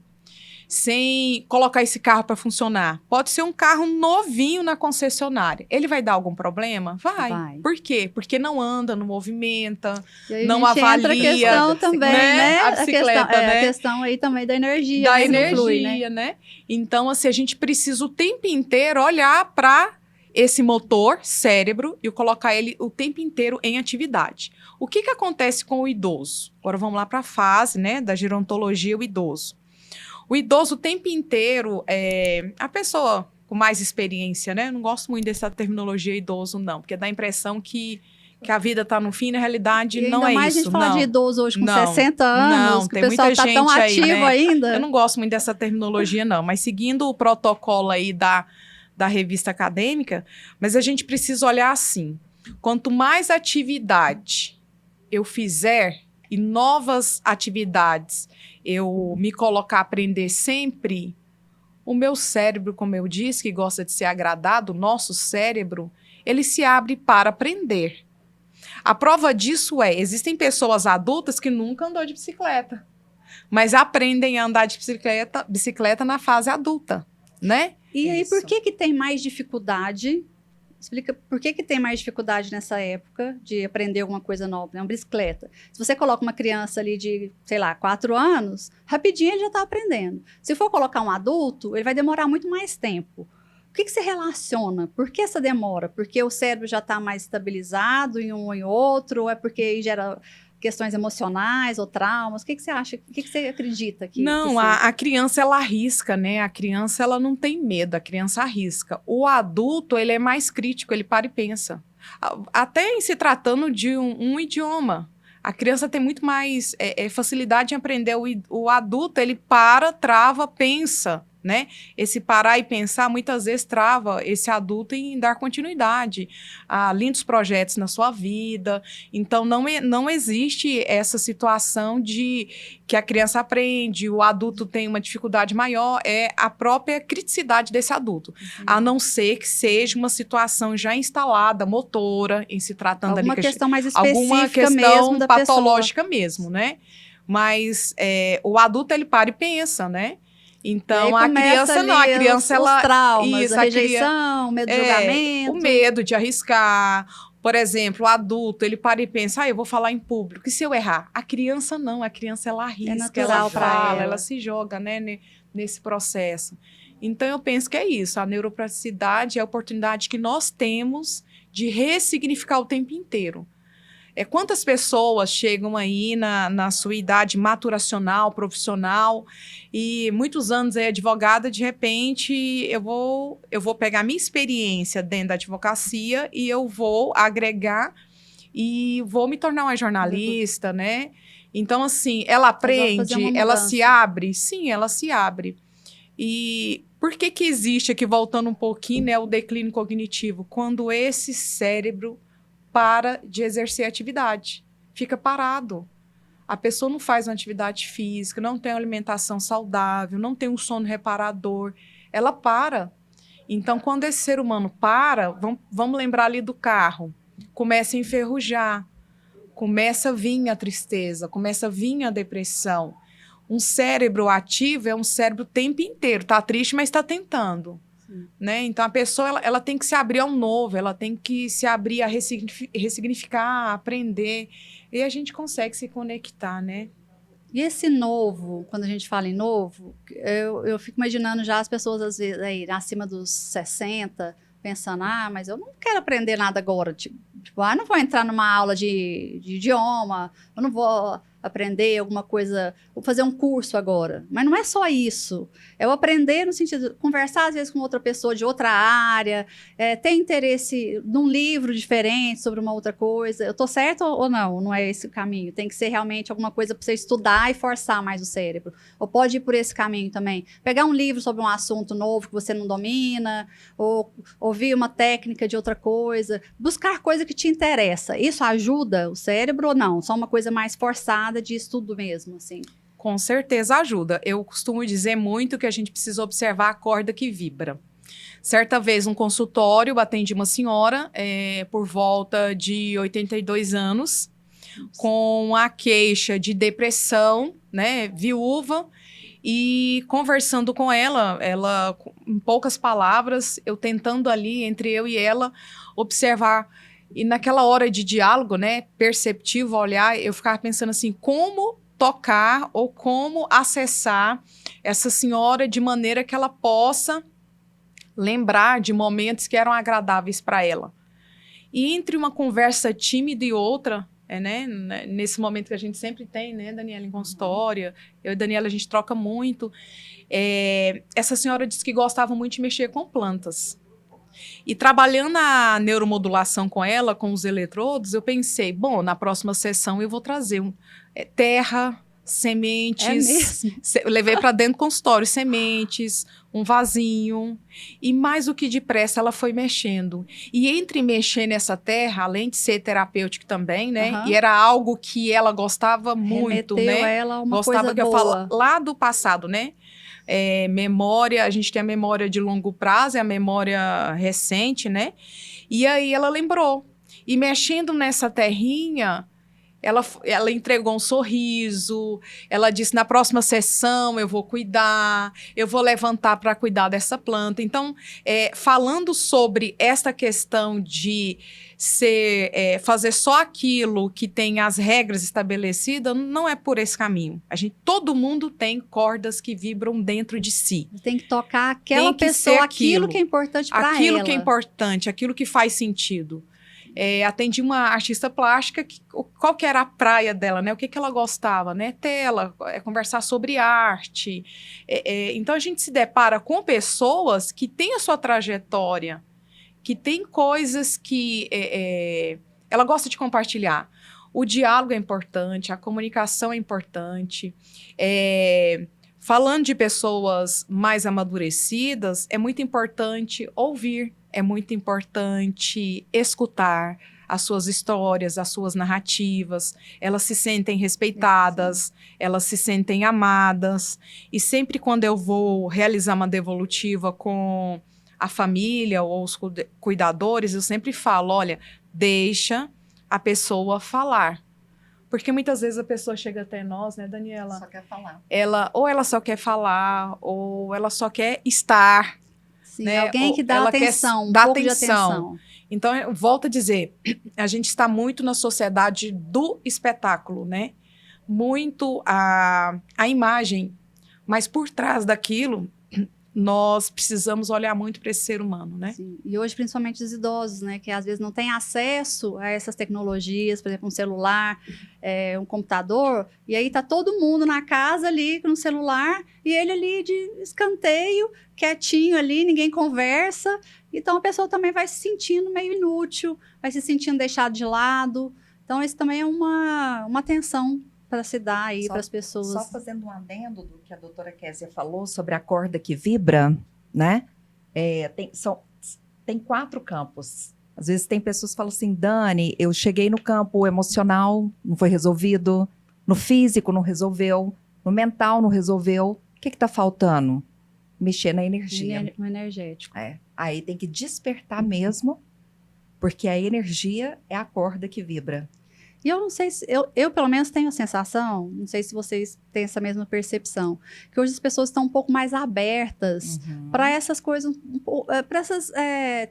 S3: sem colocar esse carro para funcionar. Pode ser um carro novinho na concessionária. Ele vai dar algum problema? Vai. Por quê? Porque não anda, não movimenta, não avalia.
S1: Entra a questão também, né?
S3: A bicicleta, né?
S1: A questão aí também da energia.
S3: Da energia, flui, né? Então, assim, a gente precisa o tempo inteiro olhar para esse motor, cérebro, e colocar ele o tempo inteiro em atividade. O que acontece com o idoso? Agora vamos lá para a fase, né, da gerontologia, o idoso. O idoso o tempo inteiro, a pessoa com mais experiência, né? Eu não gosto muito dessa terminologia idoso, não, porque dá a impressão que a vida está no fim, na realidade não é isso.
S1: Ainda mais a gente falar de idoso hoje com 60 anos, que o pessoal está tão ativo aí, né?
S3: ainda. Eu não gosto muito dessa terminologia, não, mas seguindo o protocolo aí da da revista acadêmica, mas a gente precisa olhar assim, quanto mais atividade eu fizer e novas atividades eu me colocar a aprender sempre, o meu cérebro, como eu disse, que gosta de ser agradado, o nosso cérebro, ele se abre para aprender. A prova disso existem pessoas adultas que nunca andou de bicicleta, mas aprendem a andar de bicicleta na fase adulta, né?
S1: E aí,
S2: Isso.
S1: por que tem mais dificuldade? Explica por que tem mais dificuldade nessa época de aprender alguma coisa nova, né? Uma bicicleta. Se você coloca uma criança ali de, sei lá, 4 anos, rapidinho ele já está aprendendo. Se for colocar um adulto, ele vai demorar muito mais tempo. O que você relaciona? Por que essa demora? Porque o cérebro já está mais estabilizado em um ou em outro? Ou é porque gera questões emocionais ou traumas? O que você acha? O que você acredita?
S3: Não, a criança, ela arrisca, né? A criança, ela não tem medo, a criança arrisca. O adulto, ele é mais crítico, ele para e pensa. Até em se tratando de um idioma. A criança tem muito mais facilidade em aprender. O adulto, ele para, trava, pensa, né? Esse parar e pensar, muitas vezes trava esse adulto em dar continuidade a lindos projetos na sua vida. Então, não existe essa situação de que a criança aprende, o adulto tem uma dificuldade maior, é a própria criticidade desse adulto. A não ser que seja uma situação já instalada, motora, em se tratando
S1: alguma
S3: ali...
S1: questão mais específica
S3: alguma questão
S1: mesmo da
S3: patológica
S1: pessoa.
S3: mesmo, né? Mas o adulto, ele para e pensa, né? Então,
S1: a
S3: criança não, a criança, ela...
S1: os traumas,
S3: isso,
S1: a rejeição, o medo de julgamento.
S3: O medo de arriscar. Por exemplo, o adulto, ele para e pensa, eu vou falar em público, e se eu errar? A criança não, a criança, ela arrisca,
S1: natural
S3: ela
S1: pra
S3: fala,
S1: ela.
S3: ela se joga, né, nesse processo. Então, eu penso que é isso, a neuroplasticidade é a oportunidade que nós temos de ressignificar o tempo inteiro. Quantas pessoas chegam aí na sua idade maturacional, profissional, e muitos anos aí advogada, de repente eu vou pegar minha experiência dentro da advocacia e eu vou agregar e vou me tornar uma jornalista, né? Então, assim, ela aprende, ela se abre? Sim, ela se abre. E por que existe aqui, voltando um pouquinho, né, o declínio cognitivo? Quando esse cérebro para de exercer atividade, fica parado. A pessoa não faz uma atividade física, não tem uma alimentação saudável, não tem um sono reparador, ela para. Então, quando esse ser humano para, vamos lembrar ali do carro, começa a enferrujar, começa a vir a tristeza, começa a vir a depressão. Um cérebro ativo é um cérebro o tempo inteiro, está triste, mas está tentando. Né? Então, a pessoa ela tem que se abrir ao novo, ela tem que se abrir a ressignificar, a aprender, e a gente consegue se conectar, né?
S1: E esse novo, quando a gente fala em novo, eu fico imaginando já as pessoas, às vezes, aí, acima dos 60, pensando, mas eu não quero aprender nada agora, tipo, não vou entrar numa aula de idioma, eu não vou aprender alguma coisa, vou fazer um curso agora. Mas não é só isso. É o aprender no sentido de conversar, às vezes, com outra pessoa de outra área, ter interesse num livro diferente sobre uma outra coisa. Eu tô certo ou não? Não é esse o caminho? Tem que ser realmente alguma coisa para você estudar e forçar mais o cérebro. Ou pode ir por esse caminho também. Pegar um livro sobre um assunto novo que você não domina, ou ouvir uma técnica de outra coisa. Buscar coisa que te interessa. Isso ajuda o cérebro ou não? Só uma coisa mais forçada de estudo mesmo, assim.
S3: Com certeza ajuda. Eu costumo dizer muito que a gente precisa observar a corda que vibra. Certa vez, num consultório, atendi uma senhora por volta de 82 anos, com a queixa de depressão, né, viúva, e conversando com ela, em poucas palavras, eu tentando ali, entre eu e ela, observar. E naquela hora de diálogo, né, perceptivo, olhar, eu ficava pensando assim, como tocar ou como acessar essa senhora de maneira que ela possa lembrar de momentos que eram agradáveis para ela. E entre uma conversa tímida e outra, né, nesse momento que a gente sempre tem, né, Daniela, em consultório, eu e Daniela, a gente troca muito, essa senhora disse que gostava muito de mexer com plantas. E trabalhando a neuromodulação com ela, com os eletrodos, eu pensei, bom, na próxima sessão eu vou trazer terra, sementes.
S1: É mesmo?
S3: Eu levei para dentro do consultório sementes, um vasinho. E mais do que depressa, ela foi mexendo. E entre mexer nessa terra, além de ser terapêutico também, né?
S1: Aham.
S3: E era algo que ela gostava muito,
S1: Remeteu
S3: né?
S1: ela a uma
S3: Gostava
S1: coisa
S3: que eu
S1: boa.
S3: falo lá do passado, né? Memória, a gente tem a memória de longo prazo e a memória recente, né? E aí ela lembrou. E mexendo nessa terrinha, ela entregou um sorriso, ela disse, na próxima sessão eu vou cuidar, eu vou levantar para cuidar dessa planta. Então, falando sobre essa questão de fazer só aquilo que tem as regras estabelecidas, não é por esse caminho. Todo mundo tem cordas que vibram dentro de si.
S1: Tem que tocar aquela
S3: Tem que ser
S1: pessoa, aquilo que é importante para ela.
S3: Aquilo que é importante, aquilo que faz sentido. Atendi uma artista plástica, qual que era a praia dela, né? O que ela gostava, né? Tela, conversar sobre arte. Então, a gente se depara com pessoas que têm a sua trajetória, que têm coisas que ela gosta de compartilhar. O diálogo é importante, a comunicação é importante. Falando de pessoas mais amadurecidas, é muito importante ouvir. É muito importante escutar as suas histórias, as suas narrativas. Elas se sentem respeitadas, elas se sentem amadas. E sempre quando eu vou realizar uma devolutiva com a família ou os cuidadores, eu sempre falo, olha, deixa a pessoa falar. Porque muitas vezes a pessoa chega até nós, né, Daniela?
S2: Só quer falar.
S3: Ou ela só quer falar, ou ela só quer estar.
S1: Sim,
S3: Né?
S1: Alguém que dá atenção, um pouco de atenção.
S3: Então, eu volto a dizer, a gente está muito na sociedade do espetáculo, né? Muito a imagem, mas por trás daquilo, nós precisamos olhar muito para esse ser humano, né?
S1: Sim. E hoje, principalmente os idosos, né? Que às vezes não têm acesso a essas tecnologias, por exemplo, um celular, um computador, e aí tá todo mundo na casa ali com o celular, e ele ali de escanteio, quietinho ali, ninguém conversa. Então, a pessoa também vai se sentindo meio inútil, vai se sentindo deixado de lado. Então, isso também é uma atenção para se dar aí para as pessoas.
S2: Só fazendo um adendo do que a doutora Kézia falou sobre a corda que vibra, né? Tem 4 campos. Às vezes tem pessoas que falam assim, Dani, eu cheguei no campo emocional, não foi resolvido, no físico não resolveu, no mental não resolveu. O que está faltando? Mexer na energia.
S1: No energético.
S2: Aí tem que despertar mesmo, porque a energia é a corda que vibra.
S1: E eu não sei se... Eu pelo menos tenho a sensação, não sei se vocês têm essa mesma percepção, que hoje as pessoas estão um pouco mais abertas para essas coisas, para essas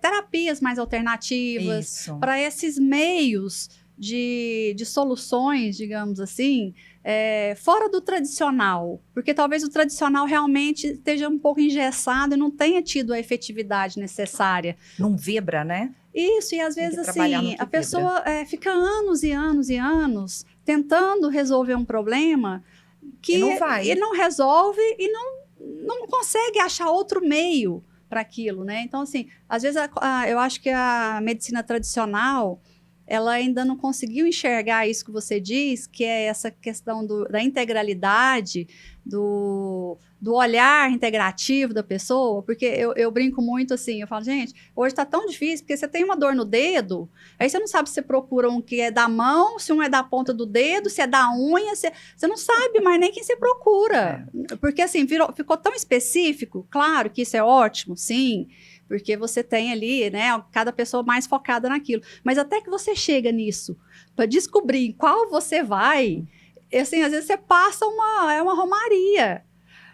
S1: terapias mais alternativas, para esses meios de soluções, digamos assim, fora do tradicional. Porque talvez o tradicional realmente esteja um pouco engessado e não tenha tido a efetividade necessária.
S2: Não vibra, né?
S1: Isso, e às vezes assim, a pessoa fica anos e anos e anos tentando resolver um problema que ele não resolve e não consegue achar outro meio para aquilo, né? Então, assim, às vezes eu acho que a medicina tradicional, ela ainda não conseguiu enxergar isso que você diz, que é essa questão da integralidade, do olhar integrativo da pessoa, porque eu brinco muito assim, eu falo, gente, hoje está tão difícil, porque você tem uma dor no dedo, aí você não sabe se você procura um que é da mão, se um é da ponta do dedo, se é da unha, você não sabe mais nem quem você procura, porque assim, ficou tão específico, claro que isso é ótimo, sim, porque você tem ali, né, cada pessoa mais focada naquilo, mas até que você chega nisso, para descobrir em qual você vai, assim, às vezes você passa uma romaria.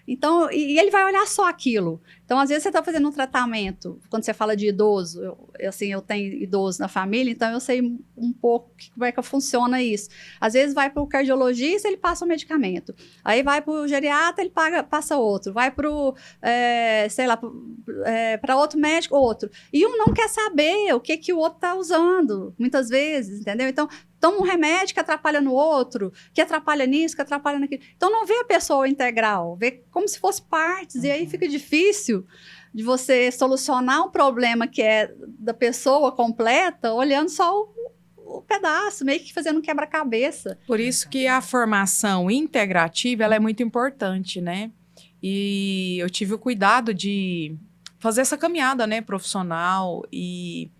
S1: Então, e ele vai olhar só aquilo. Então, às vezes você está fazendo um tratamento, quando você fala de idoso, eu tenho idoso na família, então eu sei um pouco como é que funciona isso. Às vezes vai para o cardiologista, ele passa um medicamento. Aí vai para o geriatra, ele passa outro. Vai para o, para outro médico, outro. E um não quer saber o que o outro está usando, muitas vezes, entendeu? Então, toma um remédio que atrapalha no outro, que atrapalha nisso, que atrapalha naquilo. Então, não vê a pessoa integral, vê como se fosse partes, e aí fica difícil de você solucionar um problema que é da pessoa completa, olhando só o pedaço, meio que fazendo um quebra-cabeça.
S3: Por isso que a formação integrativa, ela é muito importante, né? E eu tive o cuidado de fazer essa caminhada, né, profissional e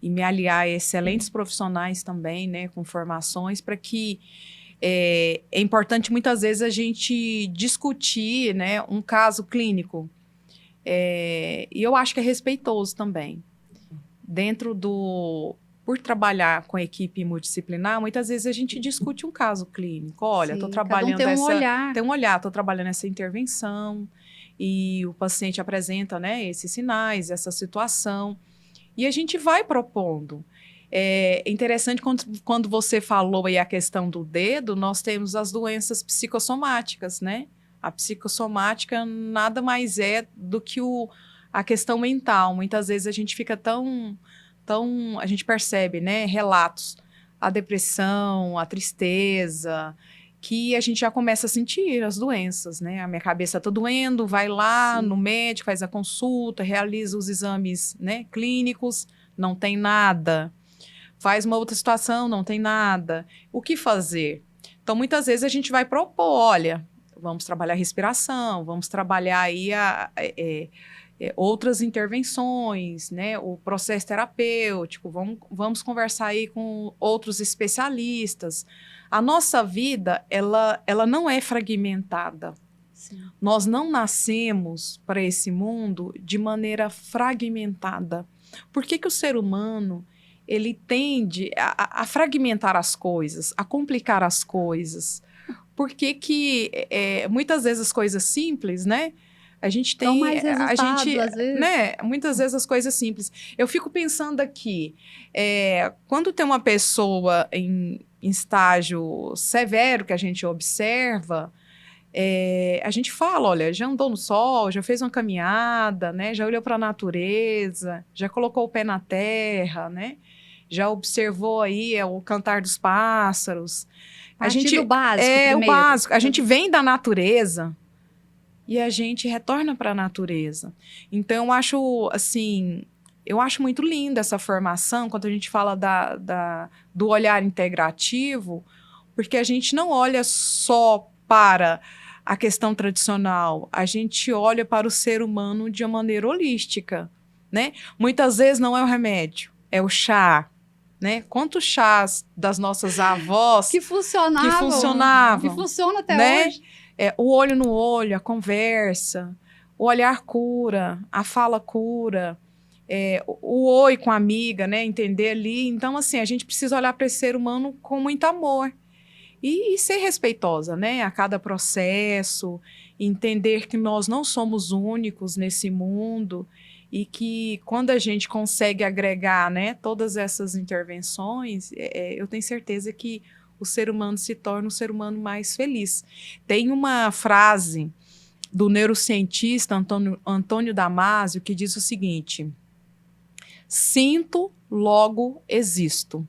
S3: me aliar a excelentes profissionais também, né, com formações, para que é importante muitas vezes a gente discutir, né, um caso clínico. E eu acho que é respeitoso também. Por trabalhar com a equipe multidisciplinar, muitas vezes a gente discute um caso clínico. Olha, estou trabalhando
S1: cada um tem um olhar.
S3: Tem um olhar, estou trabalhando essa intervenção e o paciente apresenta, né, esses sinais, essa situação. E a gente vai propondo. É interessante quando você falou aí a questão do dedo, nós temos as doenças psicossomáticas, né? A psicossomática nada mais é do que a questão mental. Muitas vezes a gente fica a gente percebe, né, relatos, a depressão, a tristeza, que a gente já começa a sentir as doenças, né? A minha cabeça está doendo, vai lá no médico, faz a consulta, realiza os exames, né, clínicos, não tem nada. Faz uma outra situação, não tem nada. O que fazer? Então, muitas vezes a gente vai propor, olha, vamos trabalhar a respiração, vamos trabalhar aí outras intervenções, né? O processo terapêutico, vamos conversar aí com outros especialistas. A nossa vida, ela não é fragmentada.
S1: Sim.
S3: Nós não nascemos para esse mundo de maneira fragmentada. Por que o ser humano ele tende a fragmentar as coisas, a complicar as coisas? Por que muitas vezes as coisas simples, né? A gente tem,
S1: dão mais resultado, às vezes.
S3: Né? Muitas vezes as coisas simples. Eu fico pensando aqui, quando tem uma pessoa em estágio severo que a gente observa, a gente fala, olha, já andou no sol, já fez uma caminhada, né? Já olhou para a natureza, já colocou o pé na terra, né? Já observou aí o cantar dos pássaros.
S1: Do básico
S3: o
S1: primeiro.
S3: básico. A gente vem da natureza e a gente retorna para a natureza. Então, eu acho muito linda essa formação, quando a gente fala do olhar integrativo, porque a gente não olha só para a questão tradicional, a gente olha para o ser humano de uma maneira holística, né? Muitas vezes não é o remédio, é o chá, né? Quantos chás das nossas avós
S1: que funcionavam. Que funciona até
S3: né?
S1: hoje.
S3: O olho no olho, a conversa, o olhar cura, a fala cura, o oi com a amiga, né? Entender ali. Então, assim, a gente precisa olhar para esse ser humano com muito amor e ser respeitosa, né? A cada processo, entender que nós não somos únicos nesse mundo e que quando a gente consegue agregar, né, todas essas intervenções, eu tenho certeza que o ser humano se torna um ser humano mais feliz. Tem uma frase do neurocientista Antônio Damasio que diz o seguinte: sinto, logo existo.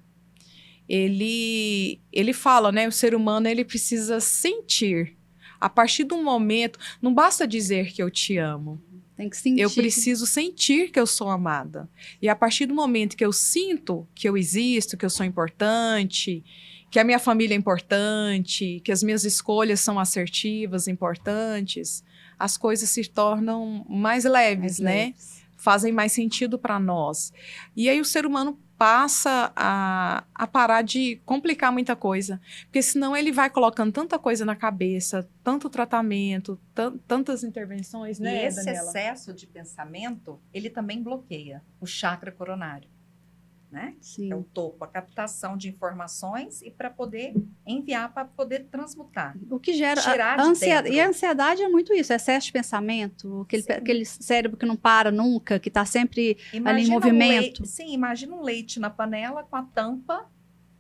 S3: Ele fala, né, o ser humano ele precisa sentir. A partir do momento, não basta dizer que eu te amo.
S1: Tem que sentir.
S3: Eu preciso sentir que eu sou amada. E a partir do momento que eu sinto que eu existo, que eu sou importante, que a minha família é importante, que as minhas escolhas são assertivas, importantes, as coisas se tornam mais leves, né? Fazem mais sentido para nós. E aí o ser humano passa a parar de complicar muita coisa, porque senão ele vai colocando tanta coisa na cabeça, tanto tratamento, tantas intervenções, né,
S2: E esse
S3: Daniela?
S2: excesso de pensamento, ele também bloqueia o chakra coronário, né?
S1: Sim.
S2: É o topo, a captação de informações e para poder enviar, para poder transmutar.
S1: O que gera
S2: Tirar
S1: a
S2: de
S1: ansiedade.
S2: dentro.
S1: E a ansiedade é muito isso, excesso de pensamento, aquele cérebro que não para nunca, que está sempre ali em movimento.
S2: Imagina um leite na panela com a tampa,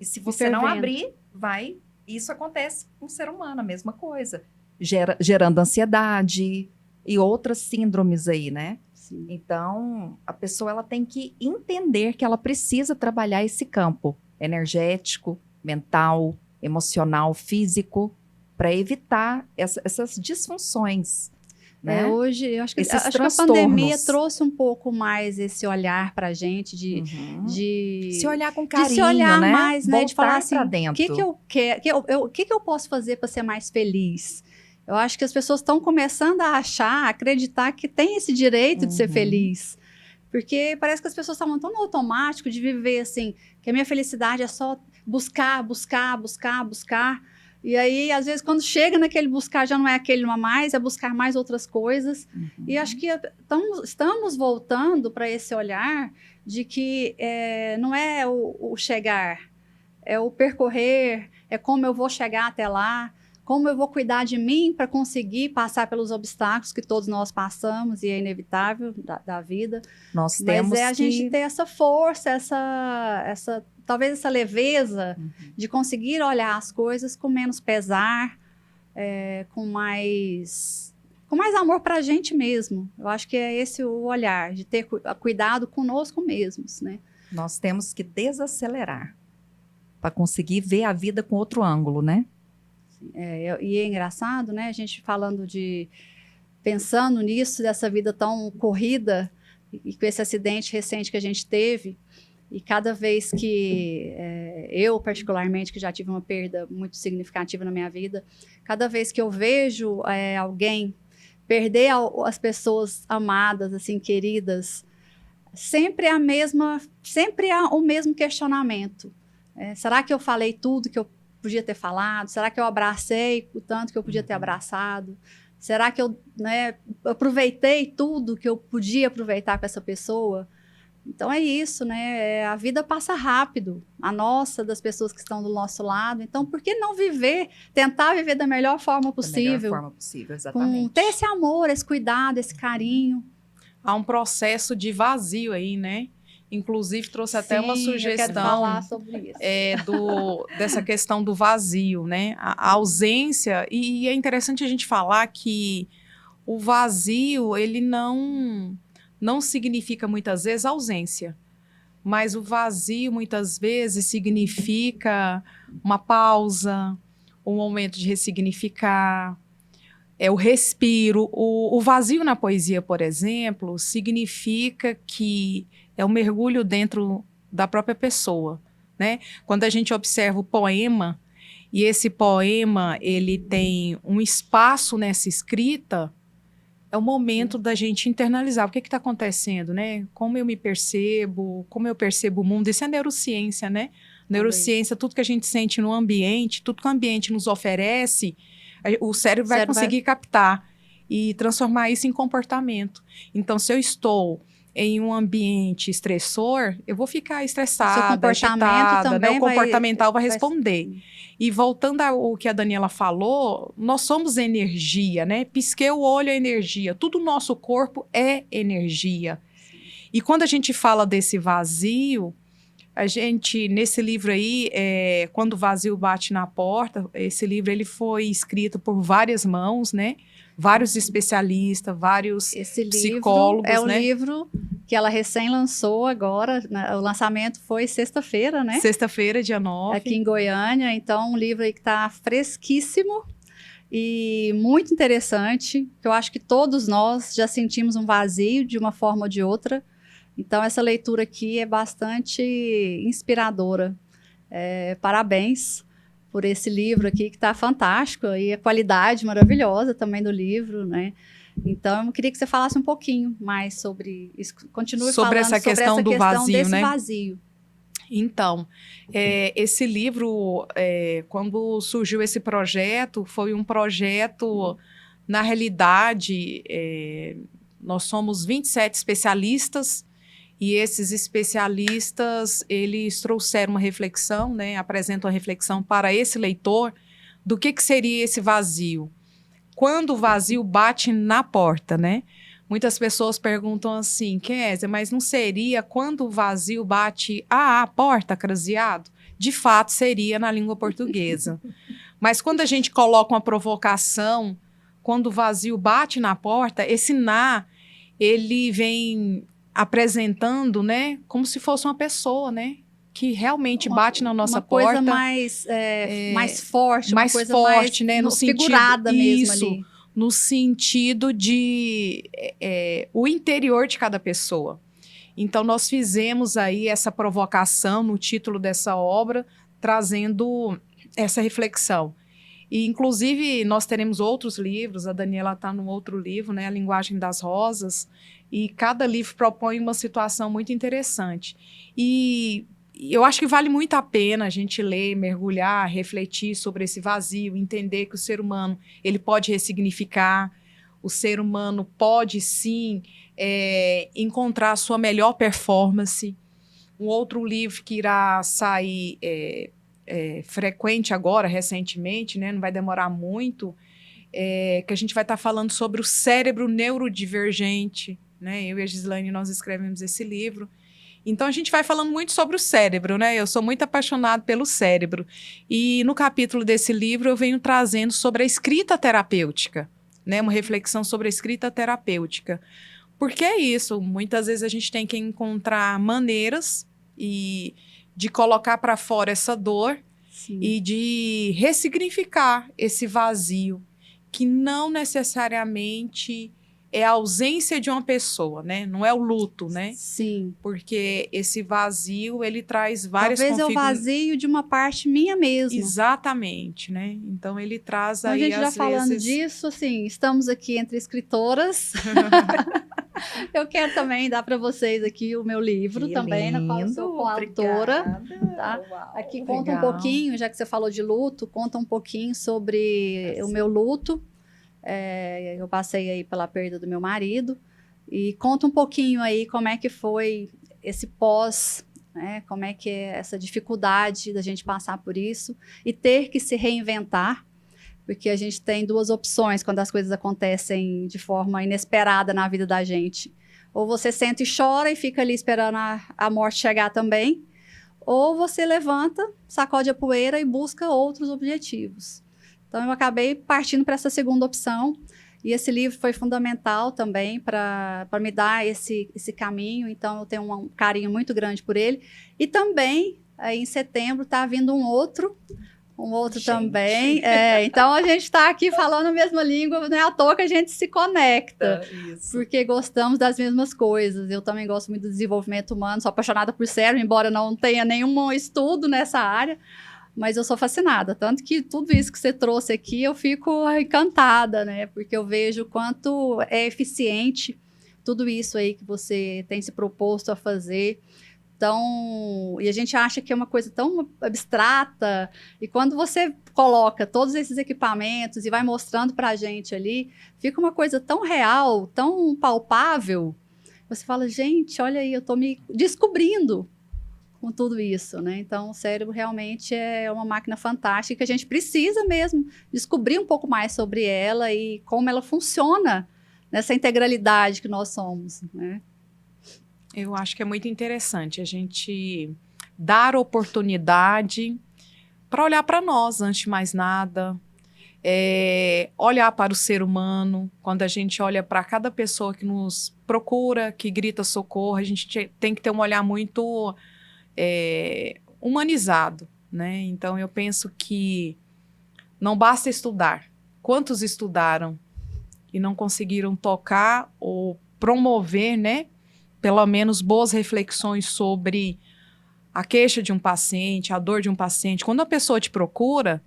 S2: e se você não abrir, vai. Isso acontece com o ser humano, a mesma coisa. Gerando ansiedade e outras síndromes aí, né?
S1: Sim.
S2: Então, a pessoa ela tem que entender que ela precisa trabalhar esse campo energético, mental, emocional, físico, para evitar essas disfunções. né?
S1: Hoje, eu acho que,
S2: Esses
S1: acho que a
S2: transtornos.
S1: pandemia trouxe um pouco mais esse olhar pra gente de
S2: Se olhar com carinho,
S1: de se olhar
S2: né?
S1: mais, né? De falar
S2: Voltar
S1: assim,
S2: pra
S1: o
S2: dentro.
S1: que que eu quero, o que que eu posso fazer para ser mais feliz? Eu acho que as pessoas estão começando a achar, a acreditar que tem esse direito de ser feliz. Porque parece que as pessoas estavam tão no automático de viver assim, que a minha felicidade é só buscar, buscar, buscar, buscar. E aí, às vezes, quando chega naquele buscar, já não é aquele mais, é buscar mais outras coisas. E acho que estamos voltando para esse olhar de que não é o chegar, é o percorrer, é como eu vou chegar até lá, como eu vou cuidar de mim para conseguir passar pelos obstáculos que todos nós passamos, e é inevitável da vida.
S2: Nós
S1: Mas
S2: temos
S1: a gente ter essa força, talvez essa leveza de conseguir olhar as coisas com menos pesar, com mais amor para a gente mesmo. Eu acho que é esse o olhar, de ter cuidado conosco mesmos, né?
S2: Nós temos que desacelerar para conseguir ver a vida com outro ângulo, né?
S1: E é engraçado, né? A gente pensando nisso, dessa vida tão corrida, e com esse acidente recente que a gente teve, e cada vez que eu, particularmente, que já tive uma perda muito significativa na minha vida, cada vez que eu vejo alguém perder as pessoas amadas, assim, queridas, sempre é o mesmo questionamento. Será que eu falei tudo que eu podia ter falado? Será que eu abracei o tanto que eu podia ter abraçado? Será que eu aproveitei tudo que eu podia aproveitar com essa pessoa? Então é isso, né? A vida passa rápido, a nossa, das pessoas que estão do nosso lado. Então, por que não tentar viver da melhor forma possível?
S2: Da melhor forma possível, exatamente.
S1: Ter esse amor, esse cuidado, esse carinho.
S3: Há um processo de vazio aí, né? Inclusive, trouxe até uma sugestão.
S1: Eu quero falar sobre isso.
S3: Dessa questão do vazio, né? A ausência. E é interessante a gente falar que o vazio, ele não significa muitas vezes ausência. Mas o vazio, muitas vezes, significa uma pausa, um momento de ressignificar, o respiro. O vazio na poesia, por exemplo, significa que é um mergulho dentro da própria pessoa, né? Quando a gente observa o poema, e esse poema ele tem um espaço nessa escrita, é o momento da gente internalizar o que está acontecendo, né? Como eu me percebo, como eu percebo o mundo. Isso é neurociência, né? Neurociência, tudo que a gente sente no ambiente, tudo que o ambiente nos oferece, o cérebro vai conseguir captar e transformar isso em comportamento. Então, se eu estou em um ambiente estressor, eu vou ficar estressada, agitada, né? O comportamental vai responder. E voltando ao que a Daniela falou, nós somos energia, né? Pisquei o olho é energia. Tudo o nosso corpo é energia. E quando a gente fala desse vazio, a gente, nesse livro aí, Quando o Vazio Bate na Porta, esse livro ele foi escrito por várias mãos, né? Vários especialistas, vários psicólogos,
S1: é o
S3: né?
S1: livro que ela recém lançou agora, né? O lançamento foi sexta-feira, né?
S3: Sexta-feira, dia 9.
S1: Aqui em Goiânia, então um livro aí que está fresquíssimo e muito interessante, que eu acho que todos nós já sentimos um vazio de uma forma ou de outra. Então essa leitura aqui é bastante inspiradora. Parabéns por esse livro aqui, que está fantástico, e a qualidade maravilhosa também do livro, né? Então, eu queria que você falasse um pouquinho mais sobre isso. Continue falando
S3: essa questão
S1: sobre
S3: do vazio,
S1: desse
S3: né?
S1: vazio.
S3: Então, esse livro, quando surgiu esse projeto, foi um projeto, na realidade, nós somos 27 especialistas, e esses especialistas, eles trouxeram uma reflexão, né, apresentam uma reflexão para esse leitor do que seria esse vazio. Quando o vazio bate na porta, né? Muitas pessoas perguntam assim, Kézia, mas não seria quando o vazio bate à porta, craseado? De fato, seria na língua portuguesa. Mas quando a gente coloca uma provocação, quando o vazio bate na porta, esse na, ele vem apresentando, né, como se fosse uma pessoa, né, que realmente bate na nossa porta.
S1: Uma coisa mais forte,
S3: mais
S1: uma coisa
S3: forte,
S1: mais
S3: né, no sentido
S1: figurada mesmo
S3: isso,
S1: ali.
S3: no sentido de o interior de cada pessoa. Então, nós fizemos aí essa provocação no título dessa obra, trazendo essa reflexão. E, inclusive, nós teremos outros livros, a Daniela está num outro livro, né, A Linguagem das Rosas, e cada livro propõe uma situação muito interessante. E eu acho que vale muito a pena a gente ler, mergulhar, refletir sobre esse vazio, entender que o ser humano ele pode ressignificar, o ser humano pode, sim, encontrar a sua melhor performance. Um outro livro que irá sair frequente agora, recentemente, né, não vai demorar muito, que a gente vai estar falando sobre o cérebro neurodivergente. Né? Eu e a Gislaine, nós escrevemos esse livro. Então, a gente vai falando muito sobre o cérebro, né? Eu sou muito apaixonada pelo cérebro. E no capítulo desse livro, eu venho trazendo sobre a escrita terapêutica, né? Uma reflexão sobre a escrita terapêutica. Porque é isso, muitas vezes a gente tem que encontrar maneiras de colocar para fora essa dor. Sim. E de ressignificar esse vazio, que não necessariamente é a ausência de uma pessoa, né? Não é o luto, né?
S1: Sim.
S3: Porque esse vazio, ele traz várias
S1: Talvez é o vazio de uma parte minha mesma.
S3: Exatamente, né? Então, ele traz
S1: então,
S3: aí,
S1: a gente já falando disso, assim, estamos aqui entre escritoras. Eu quero também dar para vocês aqui o meu livro
S2: que
S1: também,
S2: lindo,
S1: na qual eu sou coautora. Tá?
S2: Uau,
S1: aqui conta um pouquinho, já que você falou de luto, conta um pouquinho sobre o meu luto. Eu passei aí pela perda do meu marido e conta um pouquinho aí como é que foi esse pós, né? Como é que é essa dificuldade da gente passar por isso e ter que se reinventar, porque a gente tem duas opções quando as coisas acontecem de forma inesperada na vida da gente. Ou você senta e chora e fica ali esperando a morte chegar também, ou você levanta, sacode a poeira e busca outros objetivos. Então, eu acabei partindo para essa segunda opção. E esse livro foi fundamental também para me dar esse caminho. Então, eu tenho um carinho muito grande por ele. E também, aí, em setembro, está vindo um outro também. Então, a gente está aqui falando a mesma língua. Não é à toa que a gente se conecta. Isso. Porque gostamos das mesmas coisas. Eu também gosto muito do desenvolvimento humano. Sou apaixonada por cérebro, embora não tenha nenhum estudo nessa área. Mas eu sou fascinada, tanto que tudo isso que você trouxe aqui, eu fico encantada, né? Porque eu vejo o quanto é eficiente tudo isso aí que você tem se proposto a fazer. Então, e a gente acha que é uma coisa tão abstrata, e quando você coloca todos esses equipamentos e vai mostrando pra gente ali, fica uma coisa tão real, tão palpável. Você fala, gente, olha aí, eu tô me descobrindo com tudo isso, né? Então, o cérebro realmente é uma máquina fantástica que a gente precisa mesmo descobrir um pouco mais sobre ela e como ela funciona nessa integralidade que nós somos, né?
S3: Eu acho que é muito interessante a gente dar oportunidade para olhar para nós, antes de mais nada, olhar para o ser humano. Quando a gente olha para cada pessoa que nos procura, que grita socorro, a gente tem que ter um olhar muito humanizado, né? Então, eu penso que não basta estudar. Quantos estudaram e não conseguiram tocar ou promover, né, pelo menos boas reflexões sobre a queixa de um paciente, a dor de um paciente? Quando a pessoa te procura,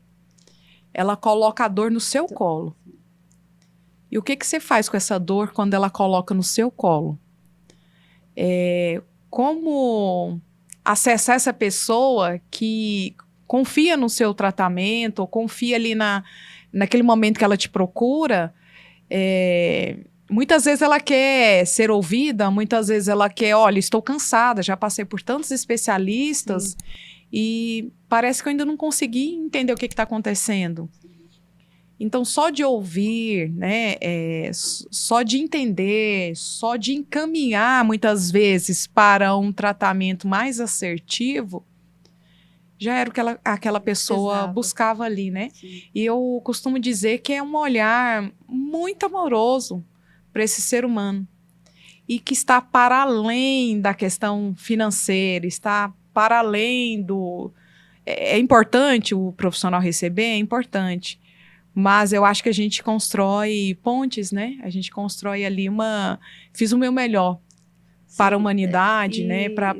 S3: ela coloca a dor no seu colo. E o que você faz com essa dor quando ela coloca no seu colo? Como acessar essa pessoa que confia no seu tratamento, ou confia ali naquele momento que ela te procura. Muitas vezes ela quer ser ouvida, muitas vezes ela quer, olha, estou cansada, já passei por tantos especialistas e parece que eu ainda não consegui entender o que está acontecendo. Então, só de ouvir, né, só de entender, só de encaminhar, muitas vezes, para um tratamento mais assertivo, já era o que aquela pessoa buscava ali, né? Sim. E eu costumo dizer que é um olhar muito amoroso para esse ser humano e que está para além da questão financeira, está para além do... É importante o profissional receber? É importante. Mas eu acho que a gente constrói pontes, né? A gente constrói ali fiz o meu melhor para a humanidade, né? Para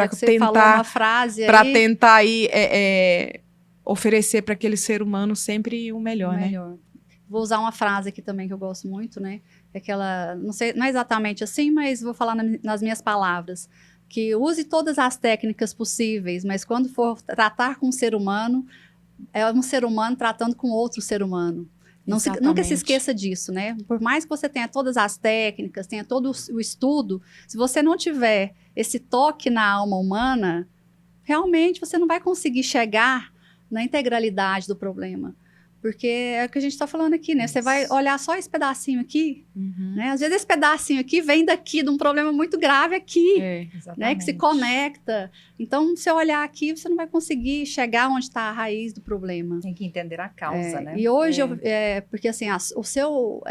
S1: você falou uma frase
S3: para
S1: aí,
S3: tentar aí, oferecer para aquele ser humano sempre o melhor, né?
S1: Vou usar uma frase aqui também que eu gosto muito, né? Aquela, não sei, não é exatamente assim, mas vou falar nas minhas palavras. Que use todas as técnicas possíveis, mas quando for tratar com um ser humano, é um ser humano tratando com outro ser humano. Nunca se esqueça disso, né? Por mais que você tenha todas as técnicas, tenha todo o estudo, se você não tiver esse toque na alma humana, realmente você não vai conseguir chegar na integralidade do problema. Porque é o que a gente está falando aqui, né? Você vai olhar só esse pedacinho aqui, né? Às vezes esse pedacinho aqui vem daqui, de um problema muito grave aqui, né? Que se conecta. Então, se você olhar aqui, você não vai conseguir chegar onde está a raiz do problema.
S2: Tem que entender a causa, né?
S1: E hoje, porque assim, o seu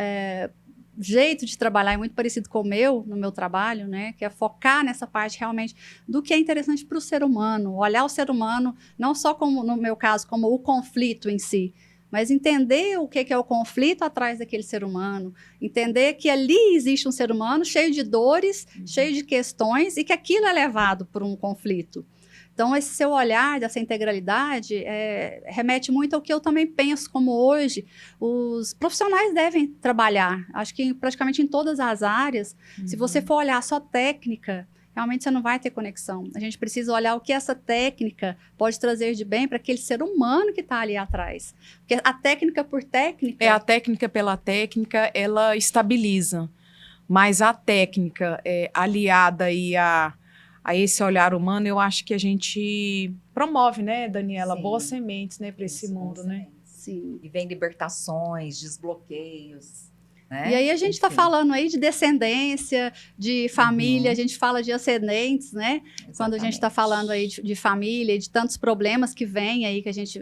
S1: jeito de trabalhar é muito parecido com o meu, no meu trabalho, né? Que é focar nessa parte realmente do que é interessante para o ser humano. Olhar o ser humano, não só como, no meu caso, como o conflito em si, mas entender o que é o conflito atrás daquele ser humano, entender que ali existe um ser humano cheio de dores, cheio de questões, e que aquilo é levado por um conflito. Então, esse seu olhar dessa integralidade remete muito ao que eu também penso como hoje os profissionais devem trabalhar. Acho que praticamente em todas as áreas, se você for olhar só técnica, realmente você não vai ter conexão. A gente precisa olhar o que essa técnica pode trazer de bem para aquele ser humano que está ali atrás. Porque a técnica por técnica...
S3: A técnica pela técnica, ela estabiliza. Mas a técnica aliada aí a esse olhar humano, eu acho que a gente promove, né, Daniela, boas sementes, né, para esse mundo, né?
S2: Sim. E vem libertações, desbloqueios. Né?
S1: E aí a gente está falando aí de descendência, de família, a gente fala de ascendentes, né? Exatamente. Quando a gente está falando aí de família e de tantos problemas que vêm aí, que a gente,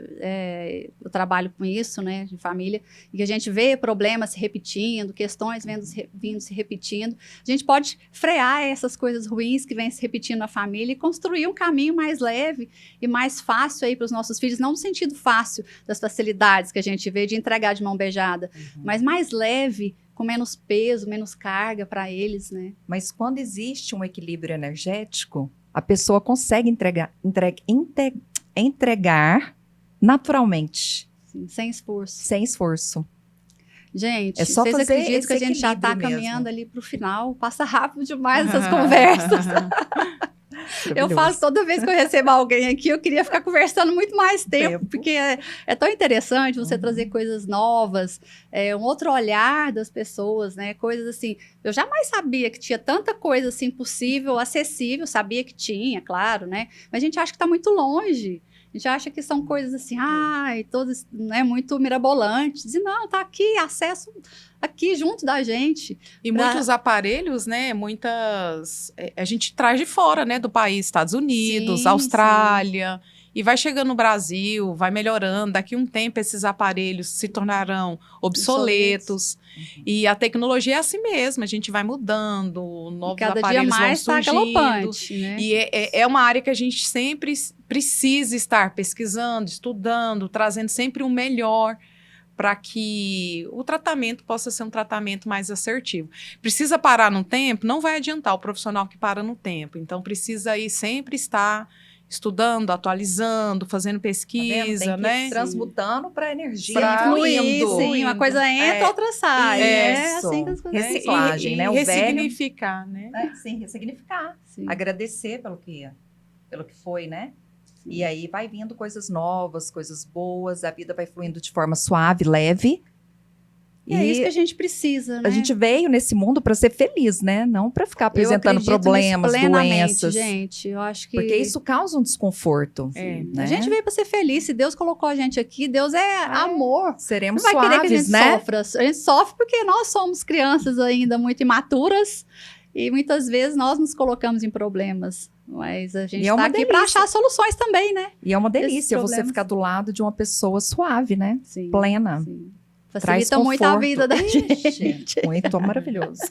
S1: eu trabalho com isso, né, de família, e que a gente vê problemas se repetindo, questões vindo se repetindo, a gente pode frear essas coisas ruins que vêm se repetindo na família e construir um caminho mais leve e mais fácil aí para os nossos filhos, não no sentido fácil das facilidades que a gente vê de entregar de mão beijada, mas mais leve, com menos peso, menos carga para eles, né?
S2: Mas quando existe um equilíbrio energético, a pessoa consegue entregar naturalmente.
S1: Sim, sem esforço.
S2: Sem esforço.
S1: Gente,
S2: é só
S1: vocês
S2: fazer
S1: acreditam que a gente já está caminhando ali para o final? Passa rápido demais essas conversas. Eu faço toda vez que eu recebo alguém aqui, eu queria ficar conversando muito mais tempo, porque é tão interessante você trazer coisas novas, um outro olhar das pessoas, né? Coisas assim, eu jamais sabia que tinha tanta coisa assim possível, acessível, sabia que tinha, claro, né? Mas a gente acha que está muito longe. A gente acha que são coisas assim, todas, né, muito mirabolantes. E não, tá aqui, acesso aqui junto da gente.
S3: E muitos aparelhos, né, a gente traz de fora, né, do país, Estados Unidos, Austrália, e vai chegando no Brasil, vai melhorando. Daqui a um tempo esses aparelhos se tornarão obsoletos. E a tecnologia é assim mesmo, a gente vai mudando, novos aparelhos vão surgindo.
S1: Galopante, né?
S3: E é uma área que a gente sempre precisa estar pesquisando, estudando, trazendo sempre o melhor para que o tratamento possa ser um tratamento mais assertivo. Precisa parar no tempo? Não vai adiantar o profissional que para no tempo. Então, precisa aí sempre estar estudando, atualizando, fazendo pesquisa, né?
S2: Transmutando para energia,
S1: fluindo. Sim, uma coisa entra, outra sai. É assim que as coisas...
S2: Reciclagem, né?
S3: O ressignificar,
S2: velho, né? Sim, ressignificar. Sim. Agradecer pelo que foi, né? Sim. E aí vai vindo coisas novas, coisas boas, a vida vai fluindo de forma suave, leve.
S1: E é isso que a gente precisa, né?
S2: A gente veio nesse mundo para ser feliz, né? Não para ficar apresentando problemas, doenças.
S1: Gente, eu acho que...
S2: Porque isso causa um desconforto.
S1: Né? A gente veio para ser feliz. Se Deus colocou a gente aqui, Deus é amor.
S2: Seremos
S1: suaves,
S2: né?
S1: Não vai querer que a gente sofra. A gente sofre porque nós somos crianças ainda muito imaturas e muitas vezes nós nos colocamos em problemas. Mas a gente está aqui para achar soluções também, né?
S2: E é uma delícia você ficar do lado de uma pessoa suave, né?
S1: Sim,
S2: plena.
S1: Sim. Facilita muito a
S2: conforto.
S1: vida da
S2: Ixi,
S1: gente.
S2: Muito maravilhoso.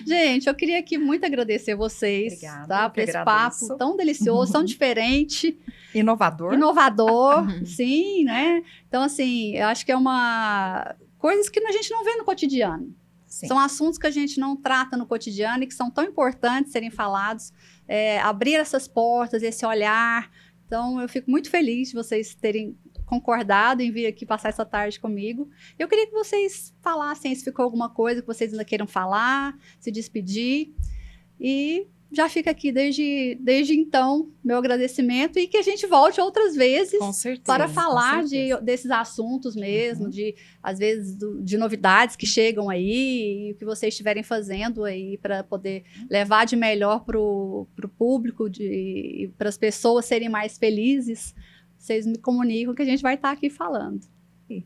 S1: Gente, eu queria aqui muito agradecer vocês,
S2: Obrigada,
S1: tá?
S2: eu
S1: Por
S2: que
S1: esse
S2: agradeço.
S1: papo tão delicioso, tão diferente,
S2: Inovador.
S1: inovador, sim, né? Então, assim, eu acho que é uma... coisas que a gente não vê no cotidiano.
S2: Sim.
S1: São assuntos que a gente não trata no cotidiano e que são tão importantes serem falados. Abrir essas portas, esse olhar. Então, eu fico muito feliz de vocês terem concordado em vir aqui passar essa tarde comigo. Eu queria que vocês falassem se ficou alguma coisa que vocês ainda queiram falar, se despedir. E já fica aqui desde então meu agradecimento e que a gente volte outras vezes
S3: Com certeza.
S1: para falar
S2: com certeza.
S1: desses assuntos mesmo, às vezes de novidades que chegam aí e o que vocês estiverem fazendo aí para poder levar de melhor para o público e para as pessoas serem mais felizes. Vocês me comunicam que a gente vai estar aqui falando.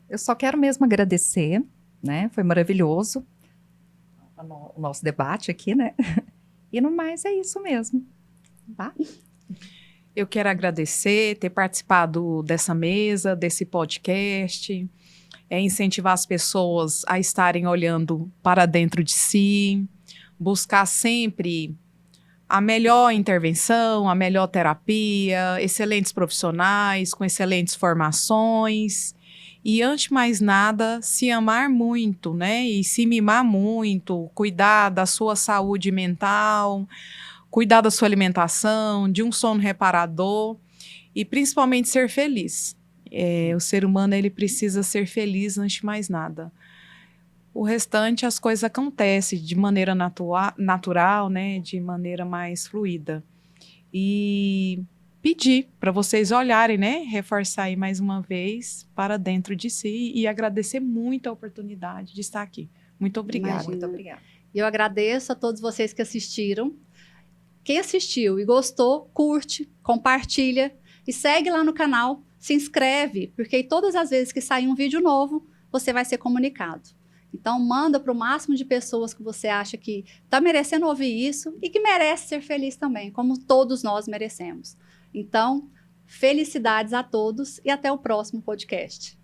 S2: Eu só quero mesmo agradecer, né? Foi maravilhoso o nosso debate aqui, né? E no mais é isso mesmo, tá?
S3: Eu quero agradecer, ter participado dessa mesa, desse podcast, incentivar as pessoas a estarem olhando para dentro de si, buscar sempre a melhor intervenção, a melhor terapia, excelentes profissionais, com excelentes formações. E, antes de mais nada, se amar muito, né? E se mimar muito, cuidar da sua saúde mental, cuidar da sua alimentação, de um sono reparador e, principalmente, ser feliz. O ser humano, ele precisa ser feliz antes de mais nada. O restante, as coisas acontecem de maneira natural, né? De maneira mais fluida. E pedir para vocês olharem, né? Reforçar aí mais uma vez para dentro de si e agradecer muito a oportunidade de estar aqui. Muito obrigada.
S1: Imagina.
S2: Muito obrigada.
S1: E eu agradeço a todos vocês que assistiram. Quem assistiu e gostou, curte, compartilha e segue lá no canal, se inscreve, porque todas as vezes que sair um vídeo novo, você vai ser comunicado. Então, manda para o máximo de pessoas que você acha que está merecendo ouvir isso e que merece ser feliz também, como todos nós merecemos. Então, felicidades a todos e até o próximo podcast.